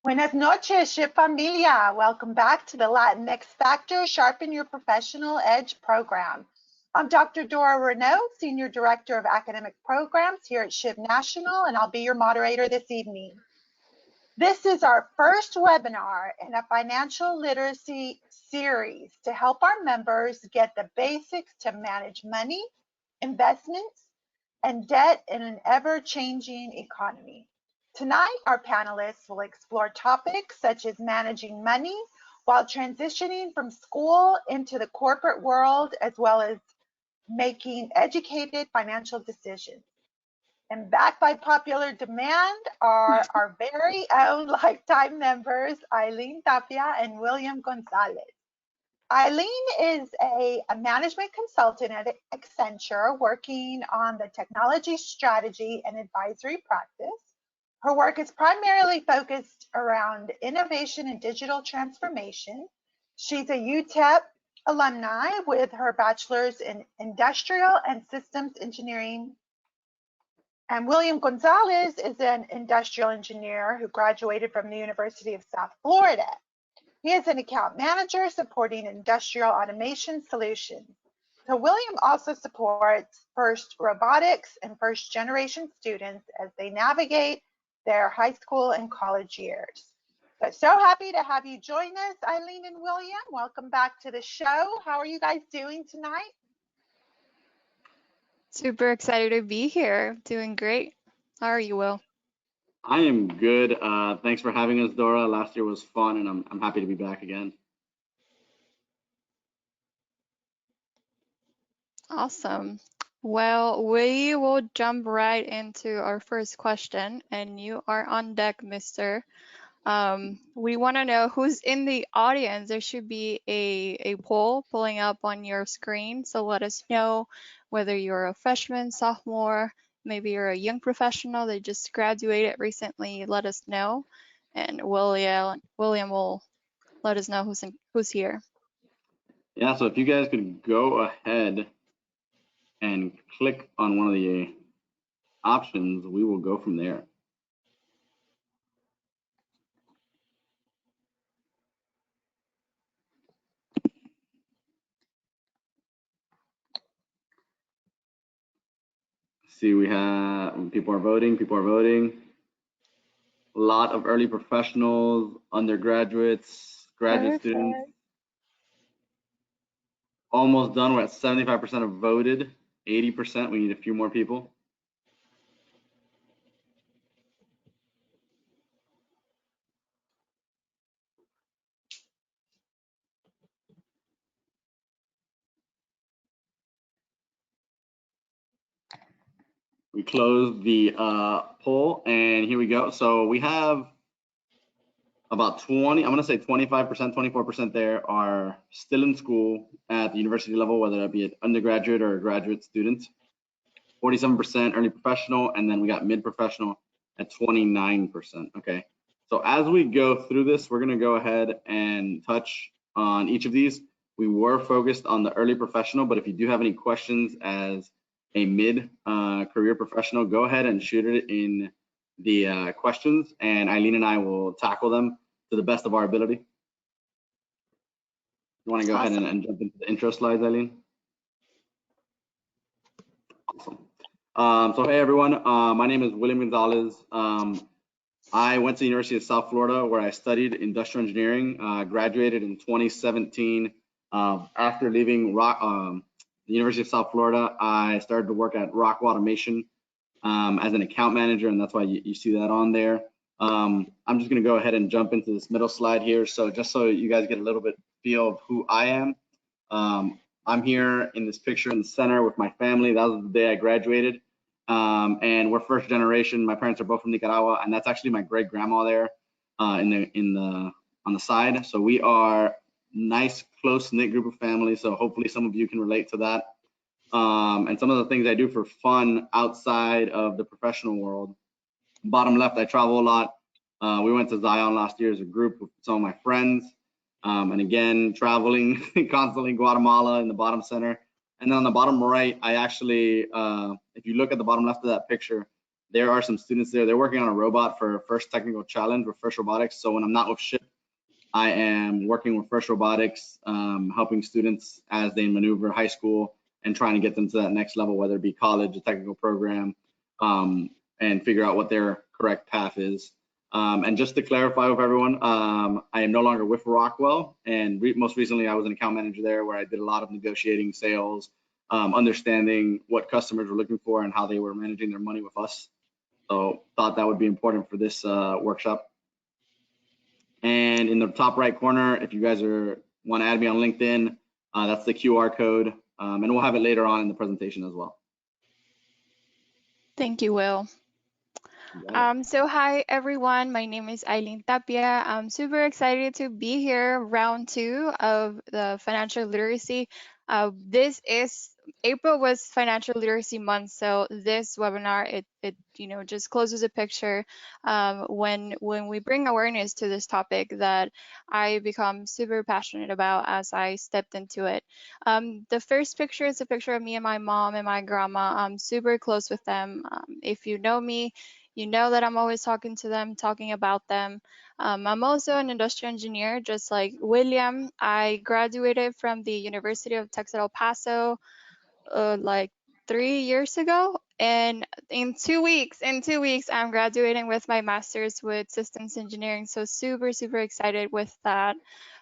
Buenas noches, Ship Familia. Welcome back to the latinXfactor Sharpen Your Professional Edge program. I'm Dr. Dora Renaud, Senior Director of Academic Programs here at SHIP National, and I'll be your moderator this evening. This is our first webinar in a financial literacy series to help our members get the basics to manage money, investments, and debt in an ever-changing economy. Tonight, our panelists will explore topics such as managing money while transitioning from school into the corporate world, as well as making educated financial decisions. And backed by popular demand are our very own lifetime members, Aileen Tapia and William Gonzalez. Aileen is a management consultant at Accenture working on the technology strategy and advisory practice. Her work is primarily focused around innovation and digital transformation. She's a UTEP alumni with her bachelor's in industrial and systems engineering. And William Gonzalez is an industrial engineer who graduated from the University of South Florida. He is an account manager supporting industrial automation solutions. So William also supports FIRST robotics and first generation students as they navigate their high school and college years. So happy to have you join us, Aileen and William. Welcome back to the show. How are you guys doing tonight? Super excited to be here. Doing great. How are you, Will? I am good. Thanks for having us, Dora. Last year was fun, and I'm happy to be back again. Awesome. Well, we will jump right into our first question, and you are on deck, mister. We want to know who's in the audience. There should be a poll pulling up on your screen, so let us know whether you're a freshman, sophomore, maybe you're a young professional that just graduated recently. Let us know, and William will let us know who's here. Yeah, so if you guys could go ahead and click on one of the options, we will go from there. See, we have people are voting. A lot of early professionals, undergraduates, graduate students. Almost done. We're at 75% have voted. 80%. We need a few more people. We closed the poll, and here we go. So we have about 20, I'm gonna say 25%, 24% there are still in school at the university level, whether that be an undergraduate or a graduate student. 47% early professional, and then we got mid-professional at 29%, okay? So as we go through this, we're gonna go ahead and touch on each of these. We were focused on the early professional, but if you do have any questions as a mid-career professional, go ahead and shoot it in the questions, and Aileen and I will tackle them to the best of our ability. You want to go ahead and jump into the intro slides, Aileen? Awesome. So hey everyone, my name is William Gonzalez. I went to the University of South Florida where I studied industrial engineering, graduated in 2017. After leaving the University of South Florida, I started to work at Roth Automation as an account manager, and that's why you see that on there. I'm just going to go ahead and jump into this middle slide here. So just so you guys get a little bit feel of who I am, I'm here in this picture in the center with my family. That was the day I graduated, and we're first generation. My parents are both from Nicaragua, and that's actually my great grandma there on the side. So we are nice, close-knit group of family. So hopefully some of you can relate to that. And some of the things I do for fun outside of the professional world. Bottom left, I travel a lot. We went to Zion last year as a group with some of my friends. And again, traveling constantly in Guatemala in the bottom center. And then on the bottom right, I actually, if you look at the bottom left of that picture, there are some students there. They're working on a robot for first technical challenge with First Robotics. So when I'm not with SHIP, I am working with First Robotics, helping students as they maneuver high school and trying to get them to that next level, whether it be college, a technical program, and figure out what their correct path is. And just to clarify with everyone, I am no longer with Rockwell, and most recently I was an account manager there, where I did a lot of negotiating, sales, understanding what customers were looking for and how they were managing their money with us. So thought that would be important for this workshop. And in the top right corner, if you guys want to add me on LinkedIn, that's the QR code, and we'll have it later on in the presentation as well. Thank you, Will. So hi everyone, my name is Aileen Tapia. I'm super excited to be here, round 2 of the financial literacy. April was financial literacy month, so this webinar, it just closes a picture when we bring awareness to this topic that I become super passionate about as I stepped into it. The first picture is a picture of me and my mom and my grandma. I'm super close with them. If you know me, you know that I'm always talking to them, talking about them. I'm also an industrial engineer, just like William. I graduated from the University of Texas El Paso like 3 years ago, and in 2 weeks, I'm graduating with my master's with systems engineering. So super excited with that.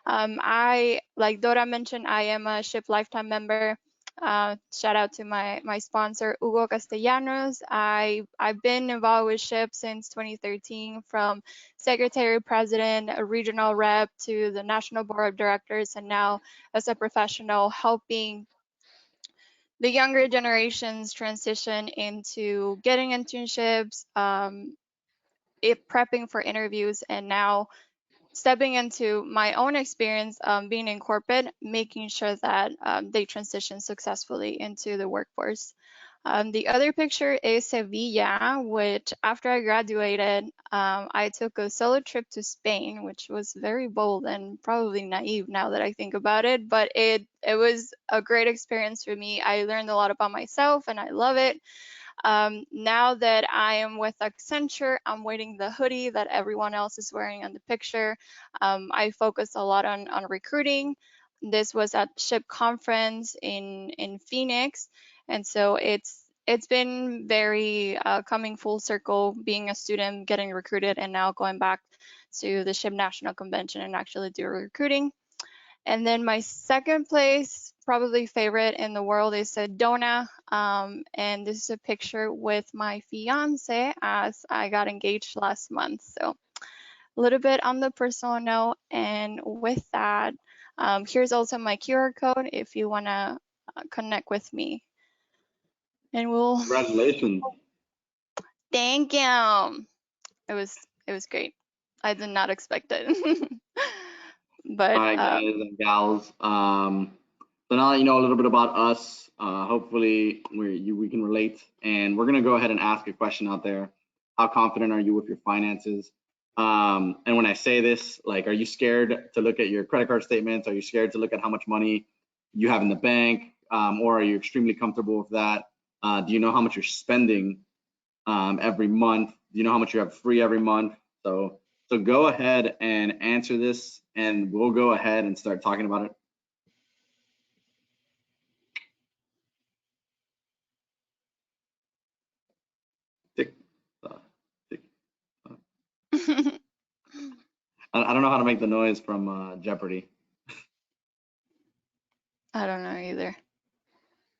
I, like Dora mentioned, I am a SHIP lifetime member. Shout out to my sponsor, Hugo Castellanos. I've been involved with SHIP since 2013, from secretary, president, a regional rep, to the national board of directors, and now as a professional helping the younger generations transition into getting internships, prepping for interviews, and now stepping into my own experience being in corporate, making sure that they transition successfully into the workforce. The other picture is Sevilla, which after I graduated, I took a solo trip to Spain, which was very bold and probably naive now that I think about it, but it was a great experience for me. I learned a lot about myself and I love it. Now that I am with Accenture, I'm wearing the hoodie that everyone else is wearing on the picture. I focus a lot on recruiting. This was at SHIP conference in Phoenix, and so it's been very coming full circle, being a student, getting recruited, and now going back to the SHIP National Convention and actually do recruiting. And then my second place, probably favorite in the world, is Sedona. And this is a picture with my fiance as I got engaged last month. So a little bit on the personal note. And with that, here's also my QR code if you want to connect with me. And we'll. Congratulations. Thank you. It was great. I did not expect it. But all right, guys and gals. So now that you know a little bit about us, hopefully we can relate, and we're gonna go ahead and ask a question out there. How confident are you with your finances? And when I say this, like, are you scared to look at your credit card statements? Are you scared to look at how much money you have in the bank? Or are you extremely comfortable with that? Do you know how much you're spending every month? Do you know how much you have free every month? So go ahead and answer this, and we'll go ahead and start talking about it. Tick, tick. I don't know how to make the noise from Jeopardy. I don't know either.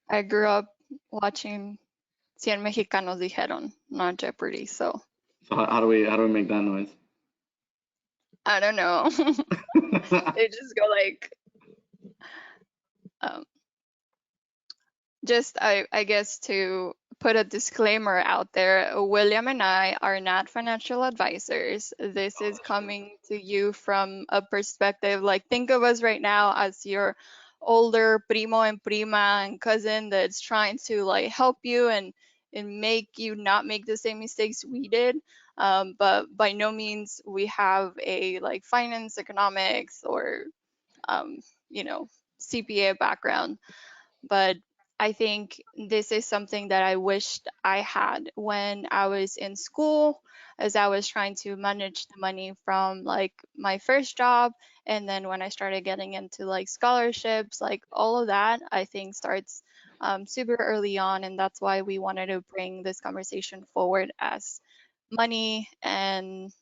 I grew up watching Cien Mexicanos Dijeron, not Jeopardy, so. So how do we make that noise? I don't know. They just go like, just I guess to put a disclaimer out there, William and I are not financial advisors. This is coming to you from a perspective, like, think of us right now as your older primo and prima and cousin that's trying to like help you and make you not make the same mistakes we did. But by no means we have a like finance, economics, or CPA background. But I think this is something that I wished I had when I was in school, as I was trying to manage the money from like my first job. And then when I started getting into like scholarships, like all of that, I think starts super early on. And that's why we wanted to bring this conversation forward, as money and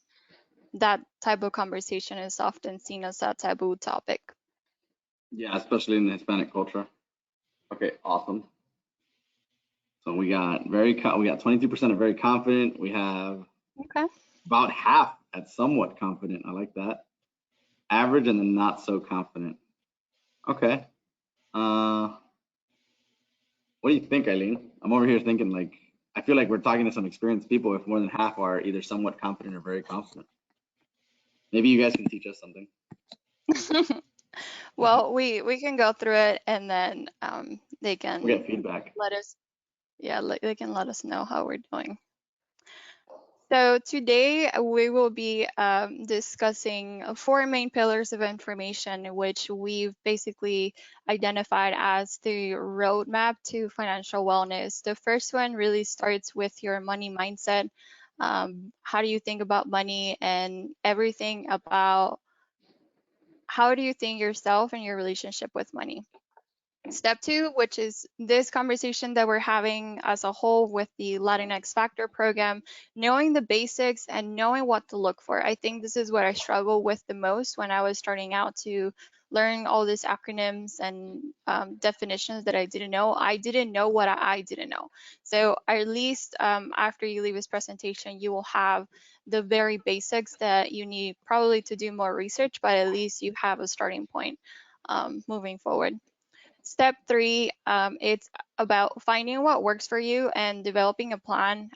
that type of conversation is often seen as a taboo topic. Yeah, especially in the Hispanic culture. Okay, awesome. So we got we got 22% of very confident. We have Okay. about half at somewhat confident. I like that. Average and then not so confident. Okay. What do you think, Aileen? I'm over here thinking like, I feel like we're talking to some experienced people if more than half are either somewhat confident or very confident. Maybe you guys can teach us something. Well, we can go through it, and then they can We'll get feedback. let us, yeah, they can let us know how we're doing. So today we will be discussing 4 main pillars of information, which we've basically identified as the roadmap to financial wellness. The first one really starts with your money mindset. How do you think about money, and everything about how do you think yourself and your relationship with money. Step 2, which is this conversation that we're having as a whole with the latinXfactor program, knowing the basics and knowing what to look for. I think this is what I struggled with the most when I was starting out to learn all these acronyms and definitions that I didn't know. I didn't know what I didn't know. So at least after you leave this presentation, you will have the very basics that you need probably to do more research, but at least you have a starting point moving forward. Step 3, it's about finding what works for you and developing a plan.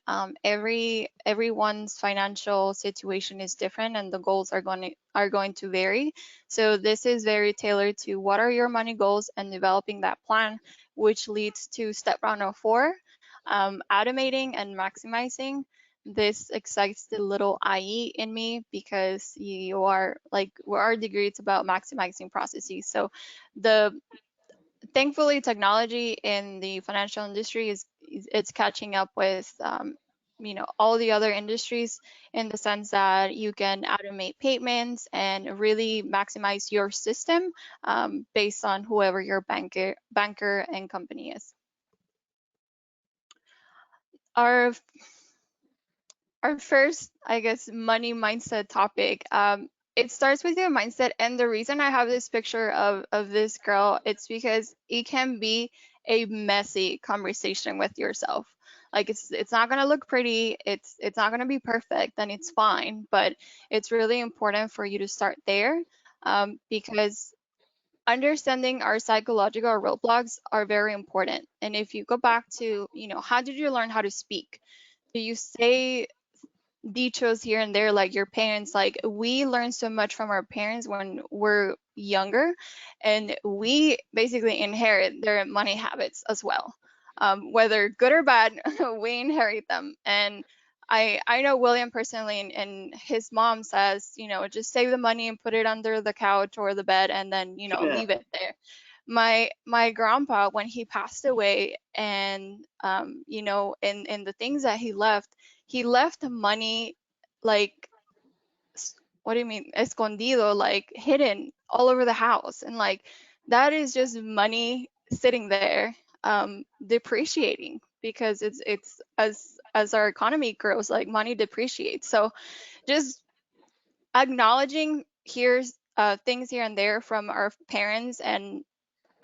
Everyone's financial situation is different, and the goals are going to vary. So this is very tailored to what are your money goals and developing that plan, which leads to step 4, automating and maximizing. This excites the little IE in me because you are like, our degree, it's about maximizing processes. So thankfully, technology in the financial industry it's catching up with all the other industries, in the sense that you can automate payments and really maximize your system based on whoever your banker and company is. Our first, I guess, money mindset topic. It starts with your mindset, and the reason I have this picture of this girl, it's because it can be a messy conversation with yourself. Like it's not gonna look pretty, it's not gonna be perfect, and it's fine, but it's really important for you to start there, because understanding our psychological roadblocks are very important. And if you go back to, how did you learn how to speak? Do you say dichos here and there like your parents? Like, we learn so much from our parents when we're younger, and we basically inherit their money habits as well, whether good or bad. We inherit them. And I know William personally, and his mom says, just save the money and put it under the couch or the bed, and then Yeah. leave it there. My grandpa, when he passed away, and in the things that he left money, like, what do you mean escondido, like hidden all over the house. And like, that is just money sitting there, depreciating, because it's as our economy grows, like, money depreciates. So just acknowledging here's things here and there from our parents, and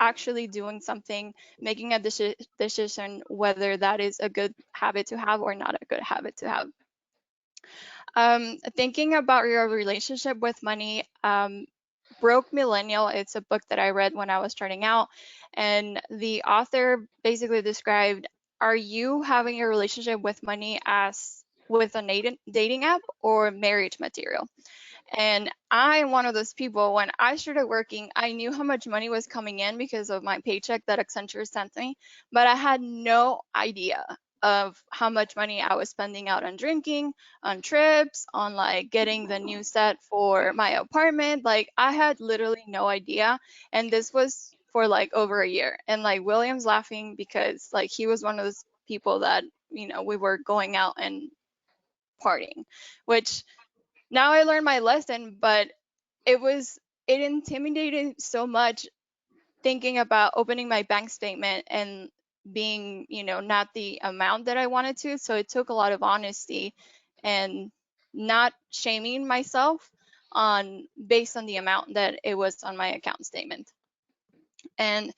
actually doing something, making a decision whether that is a good habit to have or not a good habit to have. Thinking about your relationship with money, Broke Millennial, it's a book that I read when I was starting out, and the author basically described, are you having your relationship with money as with a dating app or marriage material? And I'm one of those people. When I started working, I knew how much money was coming in because of my paycheck that Accenture sent me, but I had no idea of how much money I was spending out on drinking, on trips, on like getting the new set for my apartment. Like, I had literally no idea. And this was for like over a year. And like William's laughing because like he was one of those people that, you know, we were going out and partying, which now I learned my lesson, but it intimidated so much thinking about opening my bank statement and being, you know, not the amount that I wanted to. So it took a lot of honesty and not shaming myself on based on the amount that it was on my account statement. And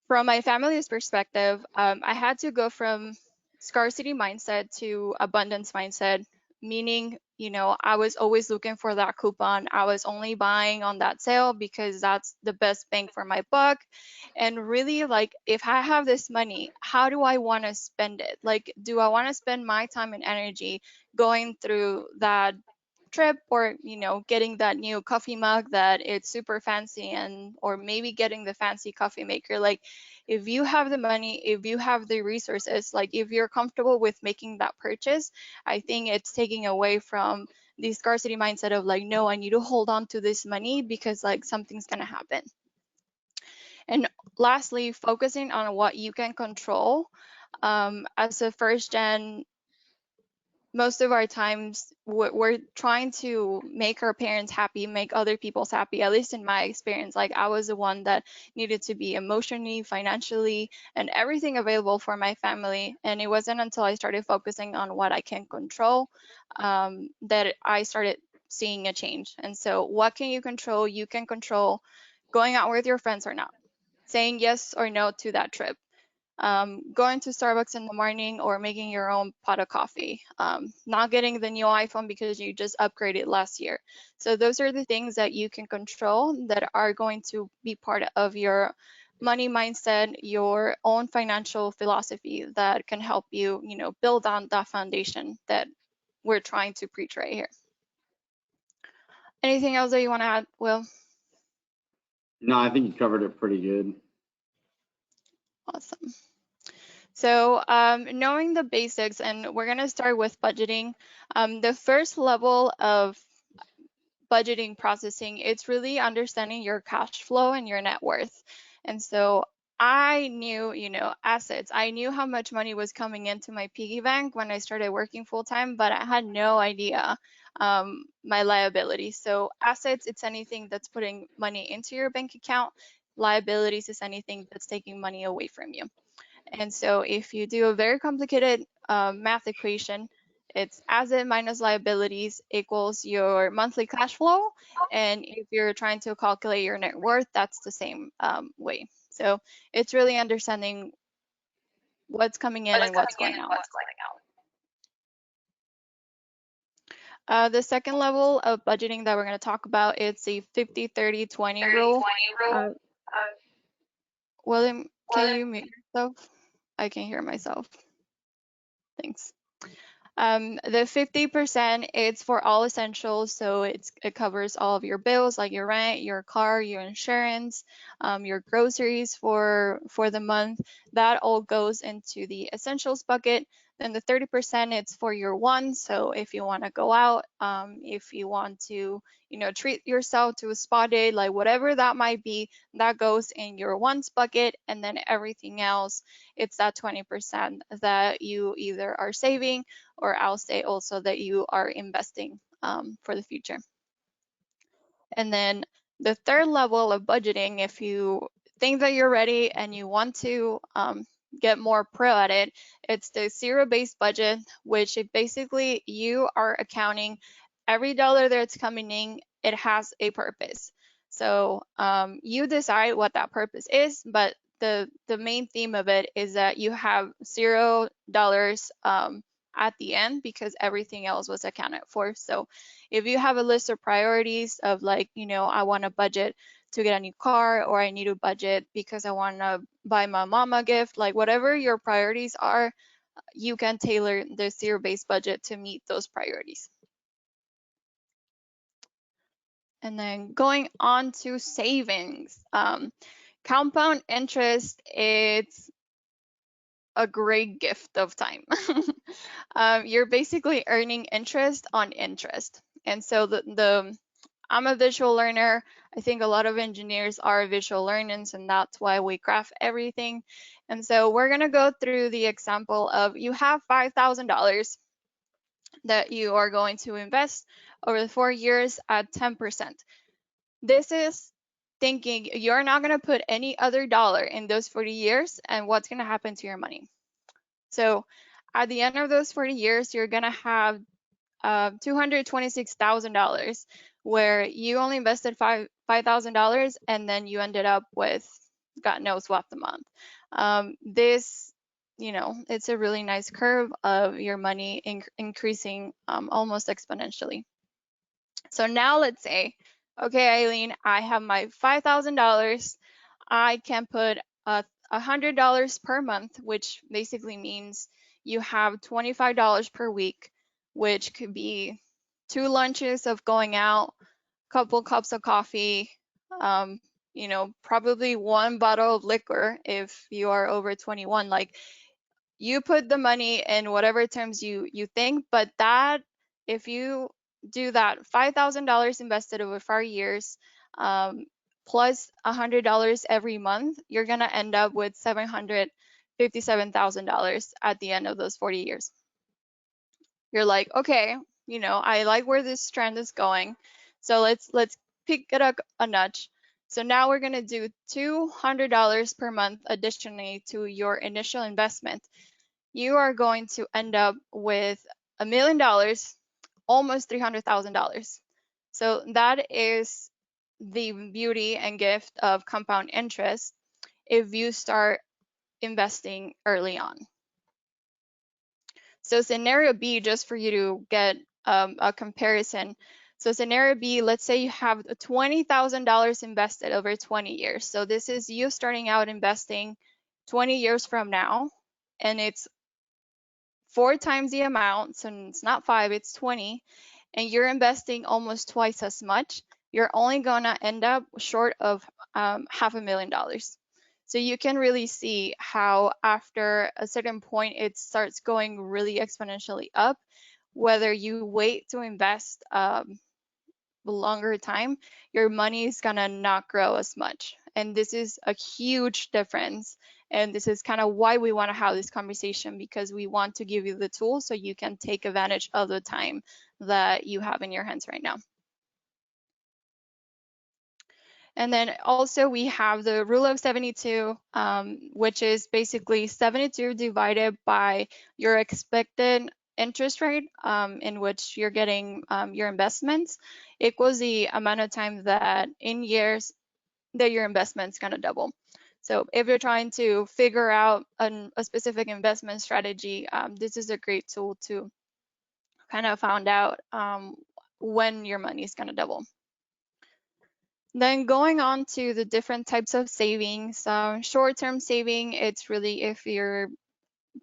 from my family's perspective, I had to go from scarcity mindset to abundance mindset, meaning, you know, I was always looking for that coupon. I was only buying on that sale because that's the best bang for my buck. And really, like, if I have this money, how do I want to spend it? Like, do I want to spend my time and energy going through that trip, or, you know, getting that new coffee mug that it's super fancy, and or maybe getting the fancy coffee maker? Like, if you have the money, if you have the resources, like if you're comfortable with making that purchase, I think it's taking away from the scarcity mindset of like, no, I need to hold on to this money because like something's gonna happen. And lastly, focusing on what you can control. As a first gen, most of our times we're trying to make our parents happy, make other people's happy. At least in my experience, like I was the one that needed to be emotionally, financially, and everything available for my family. And it wasn't until I started focusing on what I can control that I started seeing a change. And so what can you control? You can control going out with your friends or not, saying yes or no to that trip, going to Starbucks in the morning, or making your own pot of coffee, not getting the new iPhone because you just upgraded last year. So those are the things that you can control that are going to be part of your money mindset, your own financial philosophy that can help you, you know, build on that foundation that we're trying to preach right here. Anything else that you want to add, Will? No, I think you covered it pretty good. Awesome. So knowing the basics, and we're going to start with budgeting. The first level of budgeting processing, it's really understanding your cash flow and your net worth. And so I knew, you know, assets. I knew how much money was coming into my piggy bank when I started working full time, but I had no idea my liabilities. So assets, it's anything that's putting money into your bank account. Liabilities is anything that's taking money away from you. And so if you do a very complicated math equation, it's asset minus liabilities equals your monthly cash flow. And if you're trying to calculate your net worth, that's the same way. So it's really understanding what's coming in and what's going out. The second level of budgeting that we're going to talk about, it's the 50-30-20 rule. William, can you mute yourself? I can hear myself. Thanks. The 50%, it's for all essentials. So it covers all of your bills, like your rent, your car, your insurance, your groceries for the month. That all goes into the essentials bucket. Then the 30%, it's for your wants. So if you want to go out, if you want to, you know, treat yourself to a spa day, like whatever that might be, that goes in your wants bucket. And then everything else, it's that 20% that you either are saving, or I'll say also that you are investing for the future. And then the third level of budgeting, if you think that you're ready and you want to get more pro at it, it's the zero-based budget, which it basically you are accounting every dollar that's coming in, it has a purpose. So you decide what that purpose is, but the main theme of it is that you have $0 at the end because everything else was accounted for. So if you have a list of priorities of like, you know, I want a budget to get a new car, or I need a budget because I want to buy my mom a gift, like whatever your priorities are, you can tailor the zero-based budget to meet those priorities. And then going on to savings, compound interest, it's a great gift of time. You're basically earning interest on interest. And so the I'm a visual learner. I think a lot of engineers are visual learners, and that's why we graph everything. And so we're going to go through the example of you have $5,000 that you are going to invest over the 4 years at 10%. This is thinking you're not going to put any other dollar in those 40 years and what's going to happen to your money. So at the end of those 40 years, you're going to have $226,000 where you only invested $5,000 and then you ended up with God knows what the month. This, it's a really nice curve of your money increasing almost exponentially. So now let's say, okay, Aileen, I have my $5,000. I can put $100 per month, which basically means you have $25 per week, which could be 2 lunches of going out, couple cups of coffee, probably 1 bottle of liquor if you are over 21. Like, you put the money in whatever terms you think, but that, if you do that $5,000 invested over 4 years, plus $100 every month, you're going to end up with $757,000 at the end of those 40 years. You're like, okay, I like where this trend is going. So let's pick it up a notch. So now we're going to do $200 per month additionally to your initial investment. You are going to end up with $1 million, almost $300,000. So that is the beauty and gift of compound interest if you start investing early on. So scenario B, just for you to get a comparison. So scenario B, let's say you have $20,000 invested over 20 years. So this is you starting out investing 20 years from now, and it's 4 times the amount, so it's not 5, it's 20, and you're investing almost twice as much. You're only gonna end up short of $500,000. So you can really see how after a certain point it starts going really exponentially up, whether you wait to invest longer time, your money is gonna not grow as much. And this is a huge difference. And this is kind of why we want to have this conversation, because we want to give you the tools so you can take advantage of the time that you have in your hands right now. And then also we have the rule of 72, which is basically 72 divided by your expected interest rate in which you're getting your investments equals the amount of time that in years that your investment's going to double. So if you're trying to figure out a specific investment strategy, this is a great tool to kind of find out when your money is going to double. Then going on to the different types of savings, short-term saving, it's really if you're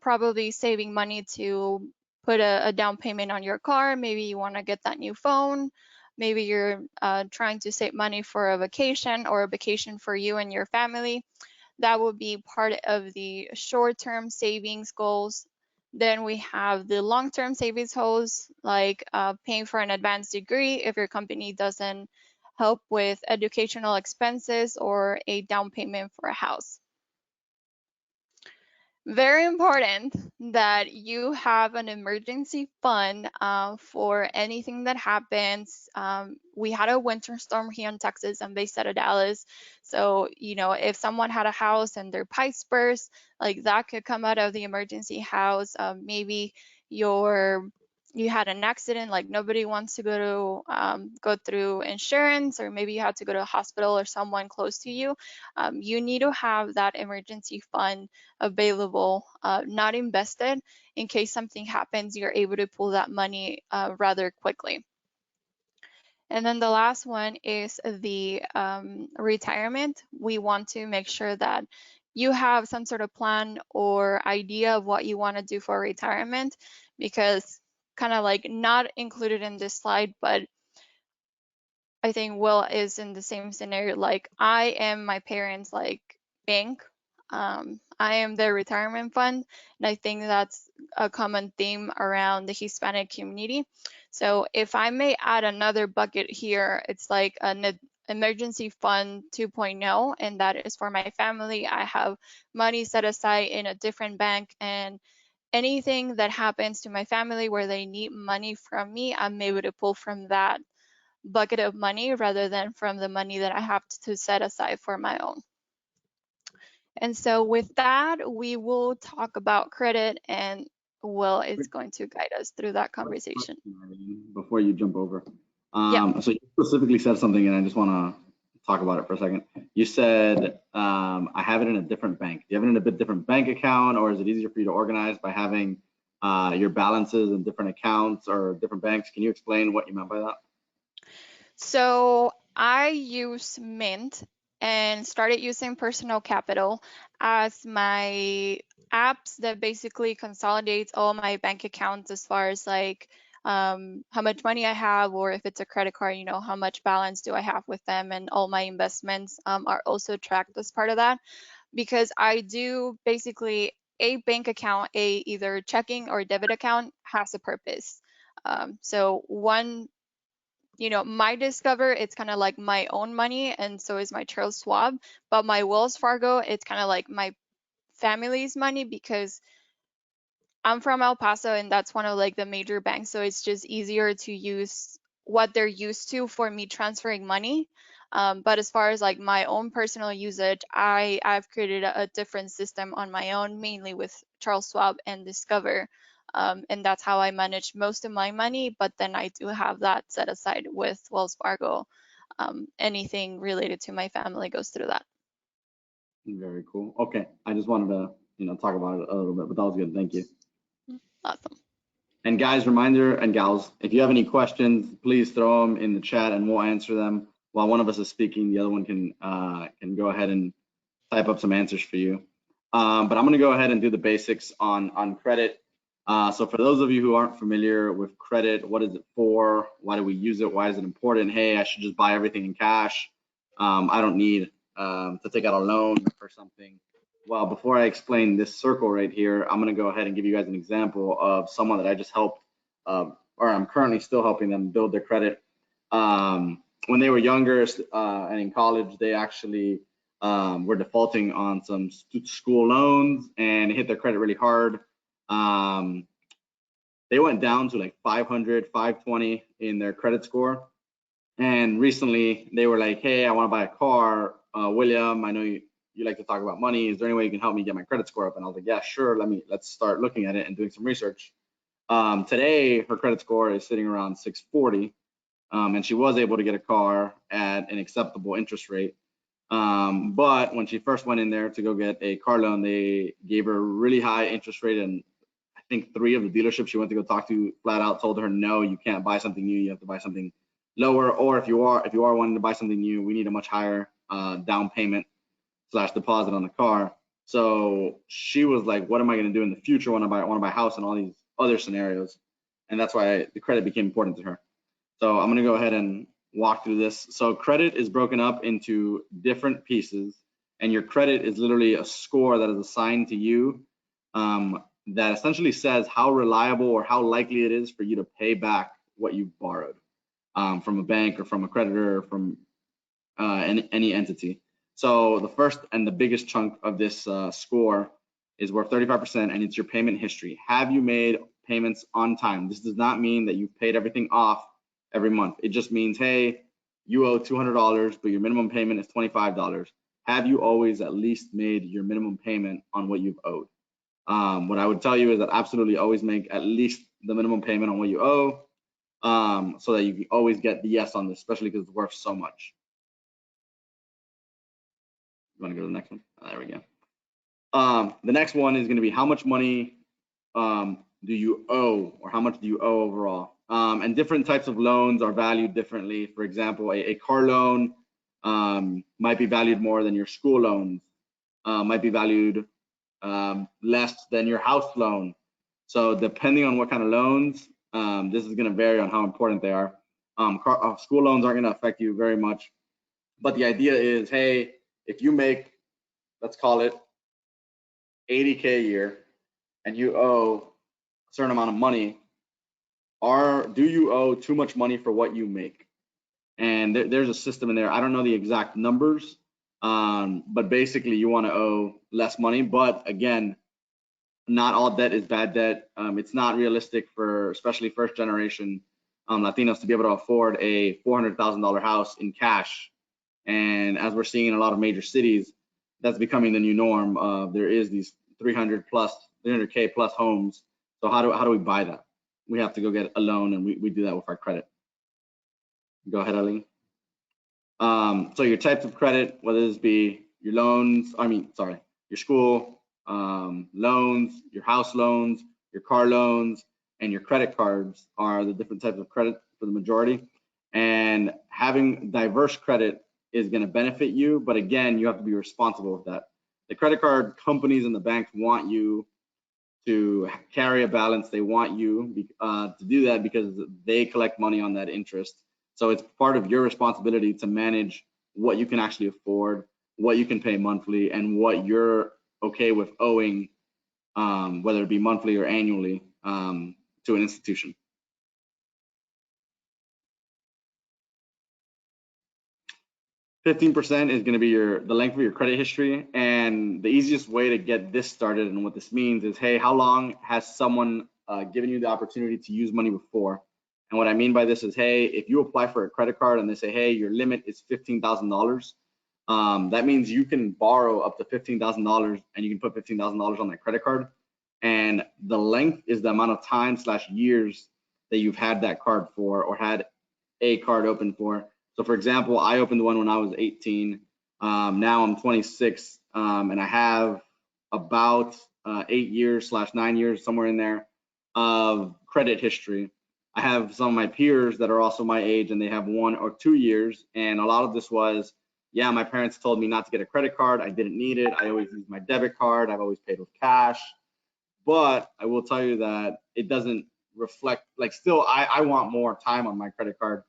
probably saving money to put a down payment on your car. Maybe you want to get that new phone. Maybe you're trying to save money for a vacation or a vacation for you and your family. That would be part of the short-term savings goals. Then we have the long-term savings goals, like paying for an advanced degree if your company doesn't help with educational expenses or a down payment for a house. Very important that you have an emergency fund for anything that happens. We had a winter storm here in Texas. I'm based out of Dallas. So, if someone had a house and their pipes burst, like that could come out of the emergency house. Maybe you had an accident, like nobody wants to go through insurance, or maybe you had to go to a hospital or someone close to you. You need to have that emergency fund available, not invested, in case something happens, you're able to pull that money rather quickly. And then the last one is the retirement. We want to make sure that you have some sort of plan or idea of what you want to do for retirement, because kind of like not included in this slide, but I think Will is in the same scenario. Like, I am my parents' like bank. I am the retirement fund, and I think that's a common theme around the Hispanic community. So if I may add another bucket here, it's like an emergency fund 2.0, and that is for my family. I have money set aside in a different bank, and anything that happens to my family where they need money from me, I'm able to pull from that bucket of money rather than from the money that I have to set aside for my own. And so with that, we will talk about credit, and Will is going to guide us through that conversation. Before you jump over. Yeah. So you specifically said something, and I just want to talk about it for a second. You said, I have it in a different bank. Do you have it in a bit different bank account, or is it easier for you to organize by having your balances in different accounts or different banks? Can you explain what you meant by that? So I use Mint and started using Personal Capital as my apps that basically consolidates all my bank accounts as far as like how much money I have, or if it's a credit card, you know, how much balance do I have with them, and all my investments are also tracked as part of that, because I do basically a bank account, a either checking or debit account has a purpose. So one, you know, my Discover, it's kind of like my own money, and so is my Charles Schwab. But my Wells Fargo, it's kind of like my family's money, because I'm from El Paso, and that's one of like the major banks. So it's just easier to use what they're used to for me transferring money. But as far as like my own personal usage, I've created a different system on my own, mainly with Charles Schwab and Discover. And that's how I manage most of my money. But then I do have that set aside with Wells Fargo. Anything related to my family goes through that. Very cool. Okay, I just wanted to, you know, talk about it a little bit, but that was good. Thank you. Awesome. And guys, reminder, and gals, if you have any questions, please throw them in the chat and we'll answer them. While one of us is speaking, the other one can go ahead and type up some answers for you. But I'm going to go ahead and do the basics on credit. So for those of you who aren't familiar with credit, what is it for? Why do we use it? Why is it important? Hey, I should just buy everything in cash. I don't need to take out a loan for something. Well, before I explain this circle right here, I'm going to go ahead and give you guys an example of someone that I just helped, or I'm currently still helping them build their credit. When they were younger and in college, they actually were defaulting on some school loans and hit their credit really hard. They went down to like 500, 520 in their credit score. And recently they were like, hey, I want to buy a car. William, I know you like to talk about money. Is there any way you can help me get my credit score up? And I was like, yeah, sure. Let's start looking at it and doing some research. Today, her credit score is sitting around 640. And she was able to get a car at an acceptable interest rate. But when she first went in there to go get a car loan, they gave her a really high interest rate. And I think 3 of the dealerships she went to go talk to flat out told her, no, you can't buy something new. You have to buy something lower. Or if you are wanting to buy something new, we need a much higher down payment / deposit on the car. So she was like, what am I going to do in the future when I want to buy a house and all these other scenarios? And that's why the credit became important to her. So I'm going to go ahead and walk through this. So credit is broken up into different pieces, and your credit is literally a score that is assigned to you that essentially says how reliable or how likely it is for you to pay back what you've borrowed from a bank or from a creditor or from any entity. So the first and the biggest chunk of this score is worth 35%, and it's your payment history. Have you made payments on time? This does not mean that you've paid everything off every month. It just means, hey, you owe $200, but your minimum payment is $25. Have you always at least made your minimum payment on what you've owed? What I would tell you is that absolutely always make at least the minimum payment on what you owe, so that you can always get the yes on this, especially because it's worth so much. You want to go to the next one? There we go. The next one is going to be how much money do you owe, or how much do you owe overall? And different types of loans are valued differently. For example, a car loan might be valued more than your school loans, might be valued less than your house loan. So depending on what kind of loans, this is going to vary on how important they are. School loans aren't going to affect you very much, but the idea is, hey, if you make, let's call it $80K a year and you owe a certain amount of money, do you owe too much money for what you make? And there's a system in there. I don't know the exact numbers, but basically you want to owe less money. But again, not all debt is bad debt. It's not realistic for especially first generation Latinos to be able to afford a $400,000 house in cash. And as we're seeing in a lot of major cities, that's becoming the new norm. There is these 300K plus homes. So how do we buy that? We have to go get a loan, and we do that with our credit. Go ahead, Aileen. So your types of credit, whether this be your loans, your school loans, your house loans, your car loans, and your credit cards are the different types of credit for the majority. And having diverse credit is going to benefit you, but again, you have to be responsible with that. The credit card companies and the banks want you to carry a balance. They want you to do that because they collect money on that interest. So it's part of your responsibility to manage what you can actually afford, what you can pay monthly, and what you're okay with owing, whether it be monthly or annually, to an institution. 15% is going to be the length of your credit history. And the easiest way to get this started, and what this means is, hey, how long has someone given you the opportunity to use money before? And what I mean by this is, hey, if you apply for a credit card and they say, hey, your limit is $15,000, that means you can borrow up to $15,000 and you can put $15,000 on that credit card. And the length is the amount of time / years that you've had that card for, or had a card open for. So for example, I opened one when I was 18. Now I'm 26, and I have about 8 years / 9 years, somewhere in there, of credit history. I have some of my peers that are also my age, and they have 1 or 2 years. And a lot of this was, yeah, my parents told me not to get a credit card. I didn't need it. I always used my debit card. I've always paid with cash. But I will tell you that it doesn't reflect, like, still, I want more time on my credit card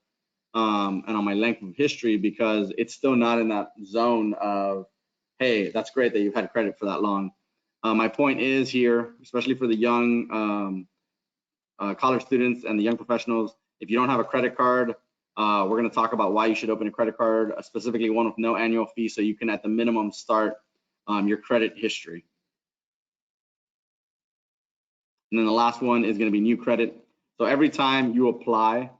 and on my length of history, because it's still not in that zone of, hey, that's great that you've had credit for that long. My point is here, especially for the young college students and the young professionals, if you don't have a credit card, we're going to talk about why you should open a credit card, specifically one with no annual fee, so you can at the minimum start your credit history. And then the last one is going to be new credit. So every time you apply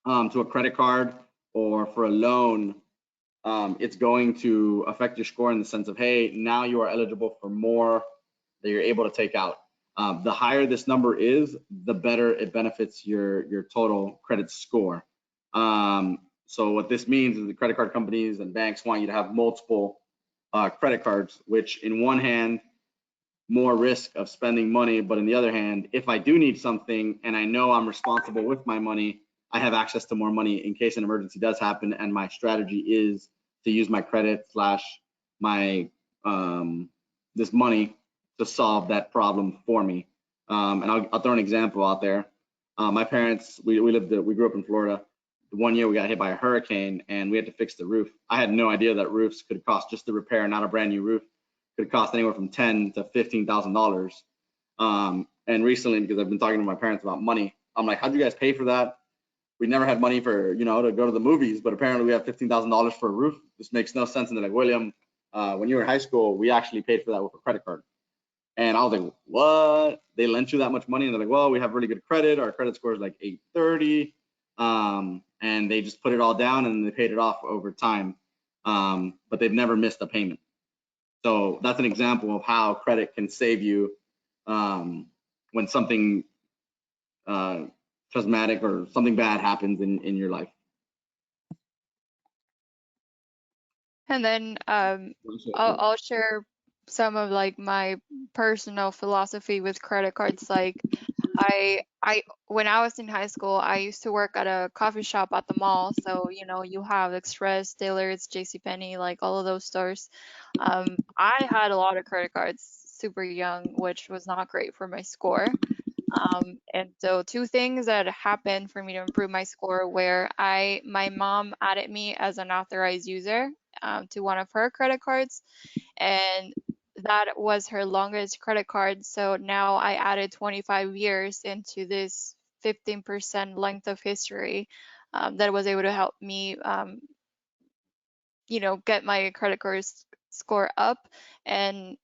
to a credit card or for a loan, it's going to affect your score in the sense of, hey, now you are eligible for more that you're able to take out. The higher this number is, the better it benefits your total credit score. So what this means is the credit card companies and banks want you to have multiple credit cards, which in one hand, more risk of spending money, but in the other hand, if I do need something and I know I'm responsible with my money, I have access to more money in case an emergency does happen, and my strategy is to use my credit / my this money to solve that problem for me. And I'll throw an example out there. My parents, we grew up in Florida. One year we got hit by a hurricane and we had to fix the roof. I had no idea that roofs could cost, just the repair, not a brand new roof, could cost anywhere from $10,000 to $15,000. And recently, because I've been talking to my parents about money, I'm like, how'd you guys pay for that? We never had money for, to go to the movies, but apparently we have $15,000 for a roof. This makes no sense. And they're like, William, when you were in high school, we actually paid for that with a credit card. And I was like, what? They lent you that much money? And they're like, well, we have really good credit. Our credit score is like 830. And they just put it all down and they paid it off over time. But they've never missed a payment. So that's an example of how credit can save you when something traumatic or something bad happens in your life. And then I'll share some of like my personal philosophy with credit cards. Like I when I was in high school, I used to work at a coffee shop at the mall. So, you have Express, Dillard's, JCPenney, like all of those stores. I had a lot of credit cards super young, which was not great for my score. And so two things that happened for me to improve my score where my mom added me as an authorized user to one of her credit cards. And that was her longest credit card. So now I added 25 years into this 15% length of history that was able to help me, get my credit score up. And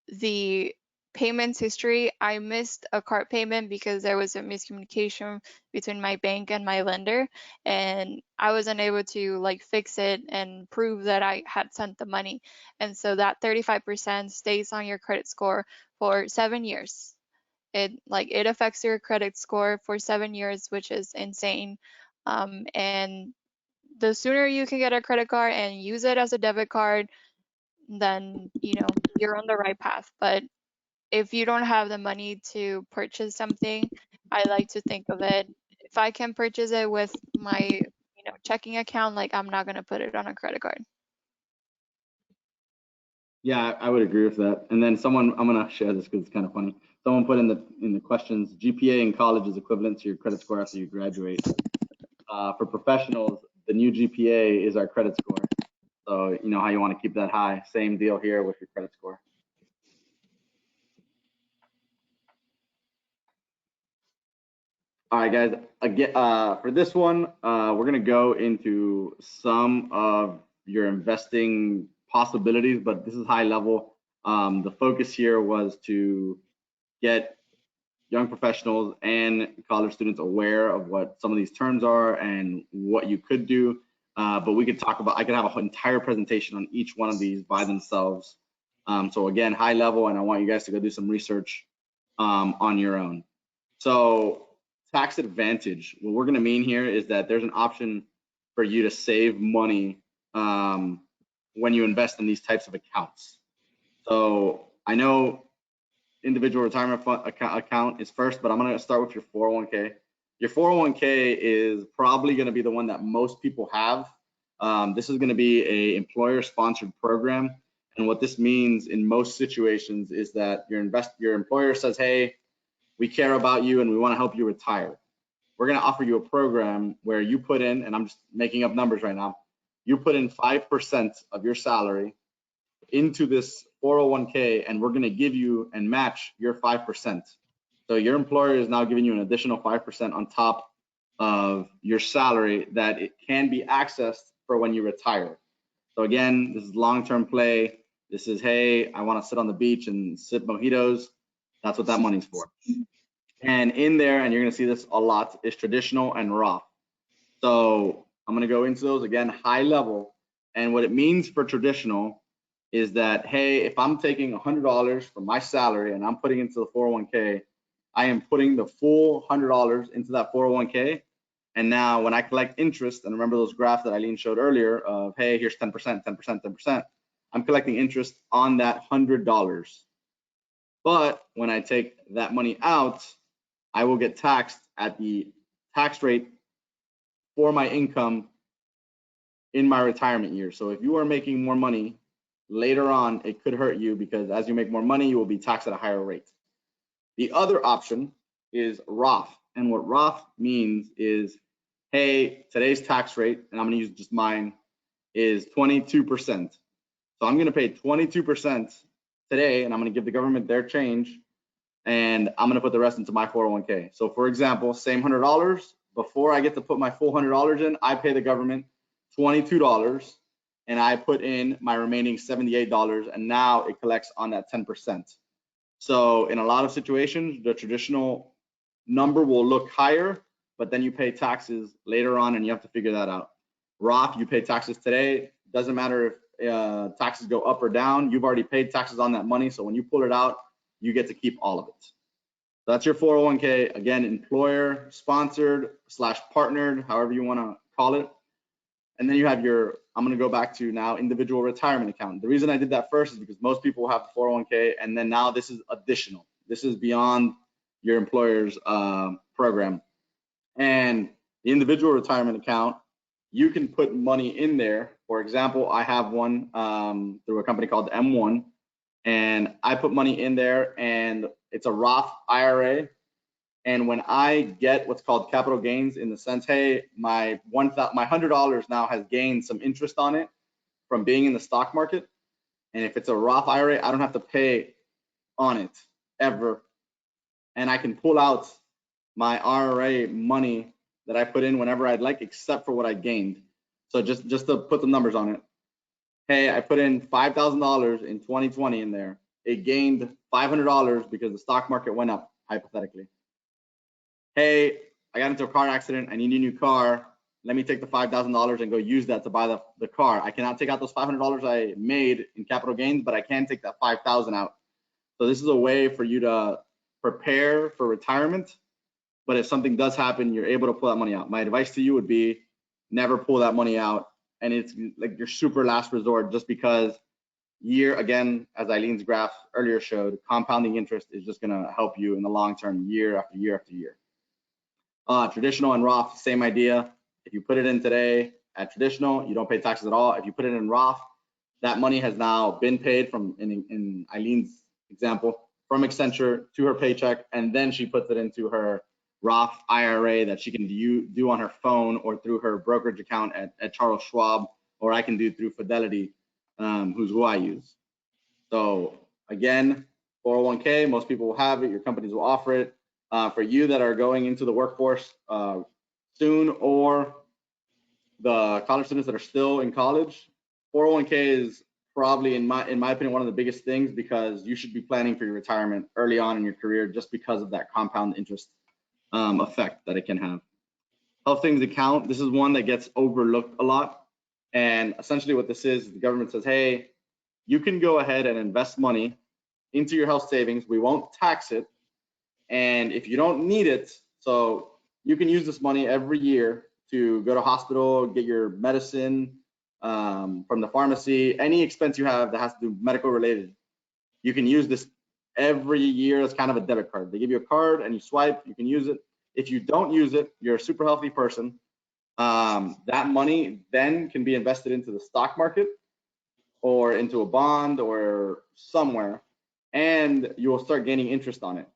the payments history, I missed a card payment because there was a miscommunication between my bank and my lender, and I was unable to like fix it and prove that I had sent the money. And so that 35% stays on your credit score for 7 years. It affects your credit score for 7 years, which is insane. And the sooner you can get a credit card and use it as a debit card, then you're on the right path. But if you don't have the money to purchase something, I like to think of it, if I can purchase it with my checking account, like I'm not gonna put it on a credit card. Yeah, I would agree with that. And then someone, I'm gonna share this because it's kind of funny. Someone put in the questions, GPA in college is equivalent to your credit score after you graduate. For professionals, the new GPA is our credit score. So you know how you want to keep that high. Same deal here with your credit score. All right, guys. Again, for this one, we're gonna go into some of your investing possibilities, but this is high level. The focus here was to get young professionals and college students aware of what some of these terms are and what you could do. But we could talk about, I could have an entire presentation on each one of these by themselves. So again, high level, and I want you guys to go do some research on your own. So tax advantage, what we're gonna mean here is that there's an option for you to save money when you invest in these types of accounts. So I know individual retirement fund account is first, but I'm going to start with your 401k. Your 401k is probably going to be the one that most people have. This is going to be a employer sponsored program. And what this means in most situations is that your employer says, hey, we care about you and we want to help you retire. We're going to offer you a program where you put in, and I'm just making up numbers right now, you put in 5% of your salary into this 401k, and we're going to give you and match your 5%. So your employer is now giving you an additional 5% on top of your salary that it can be accessed for when you retire. So again, this is long-term play. This is, hey, I want to sit on the beach and sip mojitos. That's what that money's for. And in there, and you're going to see this a lot, is traditional and Roth. So I'm going to go into those again, high level. And what it means for traditional is that, hey, if I'm taking $100 from my salary and I'm putting into the 401k, I am putting the full $100 into that 401k. And now when I collect interest, and remember those graphs that Aileen showed earlier of, hey, here's 10%, 10%, 10%, I'm collecting interest on that $100. But when I take that money out, I will get taxed at the tax rate for my income in my retirement year. So if you are making more money later on, it could hurt you because as you make more money, you will be taxed at a higher rate. The other option is Roth. And what Roth means is, hey, today's tax rate, and I'm going to use just mine, is 22%. So I'm going to pay 22% today, and I'm going to give the government their change, and I'm going to put the rest into my 401k. So for example, same $100, before I get to put my full $100 in, I pay the government $22, and I put in my remaining $78, and now it collects on that 10%. So in a lot of situations, the traditional number will look higher, but then you pay taxes later on, and you have to figure that out. Roth, you pay taxes today. Doesn't matter if taxes go up or down. You've already paid taxes on that money, so when you pull it out, you get to keep all of it. So that's your 401k. Again, employer sponsored / partnered, however you want to call it. And then you have your, I'm going to go back to now individual retirement account. The reason I did that first is because most people have 401k, and then now this is additional. This is beyond your employer's program. And the individual retirement account, you can put money in there. For example, I have one through a company called M1, and I put money in there, and it's a Roth IRA. And when I get what's called capital gains, in the sense, hey, my $100 now has gained some interest on it from being in the stock market, And if it's a Roth IRA, I don't have to pay on it ever. And I can pull out my IRA money that I put in whenever I'd like, except for what I gained. So just to put the numbers on it. Hey, I put in $5,000 in 2020 in there. It gained $500 because the stock market went up, hypothetically. Hey, I got into a car accident. I need a new car. Let me take the $5,000 and go use that to buy the car. I cannot take out those $500 I made in capital gains, but I can take that $5,000 out. So this is a way for you to prepare for retirement. But if something does happen, you're able to pull that money out. My advice to you would be never pull that money out. And it's like your super last resort, just because again, as Eileen's graph earlier showed, compounding interest is just going to help you in the long term, year after year after year. Traditional and Roth, same idea. If you put it in today at traditional, you don't pay taxes at all. If you put it in Roth, that money has now been paid from, in Eileen's example, from Accenture to her paycheck, and then she puts it into her Roth IRA that she can do on her phone or through her brokerage account at Charles Schwab, or I can do through Fidelity, who I use. So again, 401k, most people will have it. Your companies will offer it. For you that are going into the workforce soon, or the college students that are still in college, 401k is probably, in my opinion, one of the biggest things, because you should be planning for your retirement early on in your career, just because of that compound interest effect that it can have. Health savings account, this is one that gets overlooked a lot. And essentially what this is, the government says, hey, you can go ahead and invest money into your health savings. We won't tax it. And if you don't need it, so you can use this money every year to go to hospital, get your medicine from the pharmacy, any expense you have that has to do medical related. You can use this every year as kind of a debit card. They give you a card and you swipe, you can use it. If you don't use it, you're a super healthy person. That money then can be invested into the stock market or into a bond or somewhere, and you will start gaining interest on it.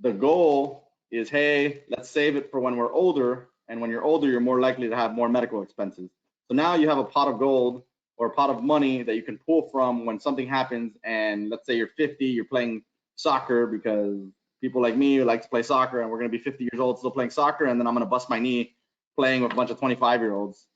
The goal is, hey, let's save it for when we're older, and when you're older, you're more likely to have more medical expenses. So now you have a pot of gold or a pot of money that you can pull from when something happens, and let's say you're 50, you're playing soccer, because people like me who like to play soccer, and we're going to be 50 years old still playing soccer, and then I'm going to bust my knee playing with a bunch of 25-year-olds.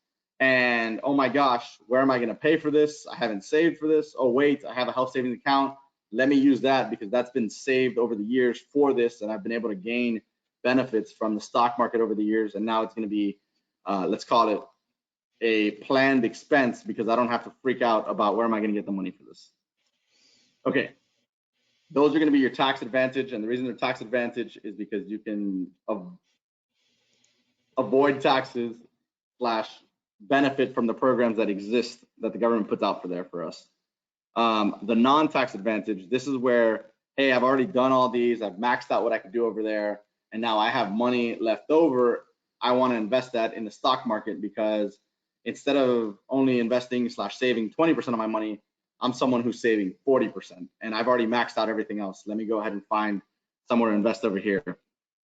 And oh my gosh, where am I going to pay for this? I haven't saved for this. Oh wait, I have a health savings account. Let me use that because that's been saved over the years for this, and I've been able to gain benefits from the stock market over the years. And now it's going to be, let's call it a planned expense, because I don't have to freak out about where am I going to get the money for this. Okay, those are going to be your tax advantage, and the reason they're tax advantage is because you can avoid taxes / benefit from the programs that exist that the government puts out for us. The non-tax advantage, this is where, hey, I've already done all these, I've maxed out what I could do over there, and now I have money left over. I want to invest that in the stock market, because instead of only investing / saving 20% of my money, I'm someone who's saving 40%, and I've already maxed out everything else. Let me go ahead and find somewhere to invest over here.